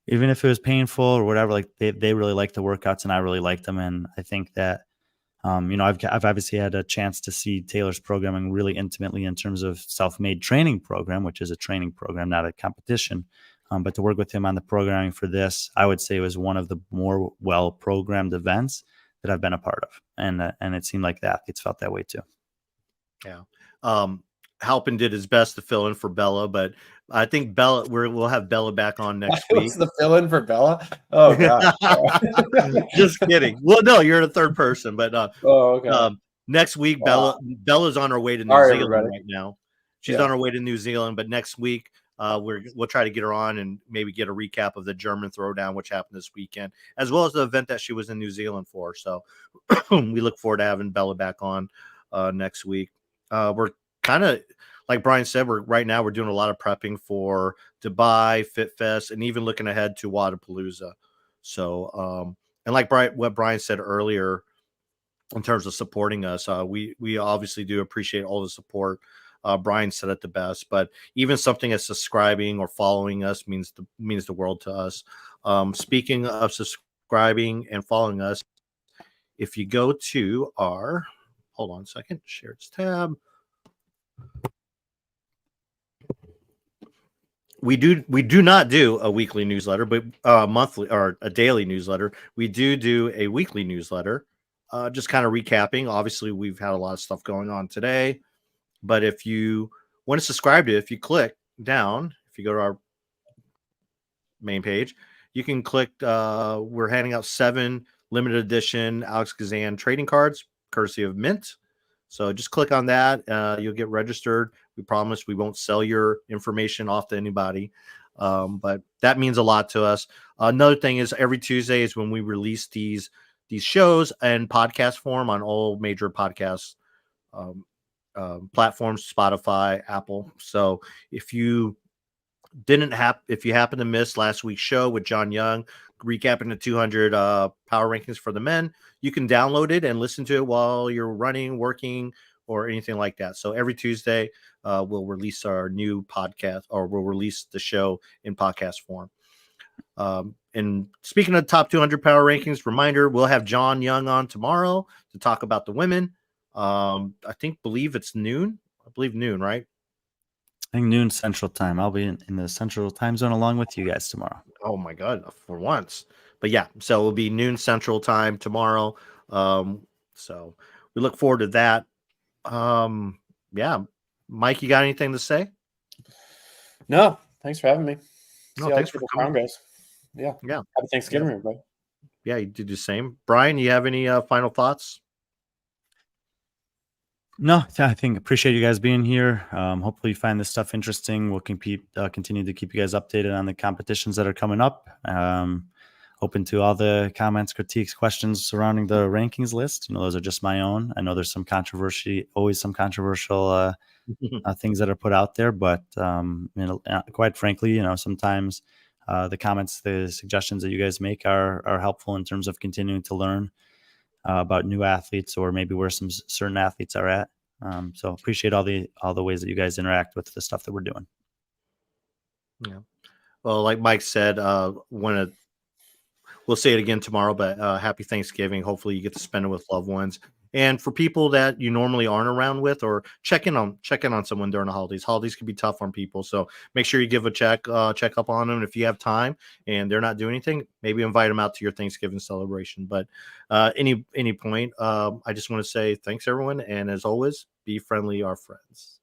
[SPEAKER 2] even if it was painful or whatever, like they really liked the workouts and I really liked them. And I think that, I've obviously had a chance to see Taylor's programming really intimately in terms of self-made training program, which is a training program, not a competition. But to work with him on the programming for this, I would say was one of the more well-programmed events that I've been a part of. And it seemed like the athletes felt that way too.
[SPEAKER 1] Yeah. Halpin did his best to fill in for Bella, but I think we'll have Bella back on next week.
[SPEAKER 3] What's the fill in for Bella? Oh god.
[SPEAKER 1] Just kidding. Well, no, you're the third person, but
[SPEAKER 3] okay.
[SPEAKER 1] Next week,
[SPEAKER 3] Wow.
[SPEAKER 1] Bella's on her way to New Zealand
[SPEAKER 3] everybody.
[SPEAKER 1] right now. She's on her way to New Zealand, but next week we'll try to get her on and maybe get a recap of the German Throwdown, which happened this weekend, as well as the event that she was in New Zealand for. So we look forward to having Bella back on next week. We're kind of, like Brian said, we're doing a lot of prepping for Dubai, FitFest, and even looking ahead to Wadapalooza. So, and like what Brian said earlier, in terms of supporting us, we obviously do appreciate all the support. Brian said it the best, but even something as subscribing or following us means the world to us. Speaking of subscribing and following us, if you go to our, hold on a second, share this tab. We do not do a weekly newsletter, but monthly or a daily newsletter. We do a weekly newsletter, just kind of recapping. Obviously, we've had a lot of stuff going on today, but if you want to subscribe to it, if you click down, if you go to our main page, you can click. We're handing out 7 limited edition Alex Gazan trading cards, courtesy of Mint. So just click on that. You'll get registered. We promise we won't sell your information off to anybody. But that means a lot to us. Another thing is every Tuesday is when we release these shows in podcast form on all major podcast platforms, Spotify, Apple. So if you happen to miss last week's show with John Young, recapping the 200 power rankings for the men, you can download it and listen to it while you're running, working, or anything like that. So every Tuesday, we'll release our new podcast, or we'll release the show in podcast form. And speaking of top 200 power rankings, reminder, we'll have John Young on tomorrow to talk about the women. I believe it's noon. I believe noon, right?
[SPEAKER 2] I think noon Central Time. I'll be in the Central Time Zone along with you guys tomorrow.
[SPEAKER 1] Oh my God, for once. But yeah, so it'll be noon Central Time tomorrow. So we look forward to that. Yeah, Mike, you got anything to say?
[SPEAKER 3] No, thanks for having me.
[SPEAKER 1] No, thanks for coming.
[SPEAKER 3] Guys. Yeah. Happy Thanksgiving, everybody.
[SPEAKER 1] Yeah, you did the same. Brian, you have any final thoughts?
[SPEAKER 2] No, I think appreciate you guys being here. Hopefully you find this stuff interesting. We'll continue to keep you guys updated on the competitions that are coming up. Open to all the comments, critiques, questions surrounding the rankings list. Those are just my own. I know there's always some controversial things that are put out there, but quite frankly, sometimes the comments, the suggestions that you guys make are helpful in terms of continuing to learn about new athletes, or maybe where some certain athletes are at. So appreciate all the ways that you guys interact with the stuff that we're doing.
[SPEAKER 1] Yeah. Well, like Mike said, we'll say it again tomorrow, but happy Thanksgiving. Hopefully you get to spend it with loved ones. And for people that you normally aren't around with, or check in on someone during the holidays. Holidays can be tough on people, so make sure you give a check up on them. If you have time and they're not doing anything, maybe invite them out to your Thanksgiving celebration. But any point, I just want to say thanks, everyone, and as always, be friendly, our friends.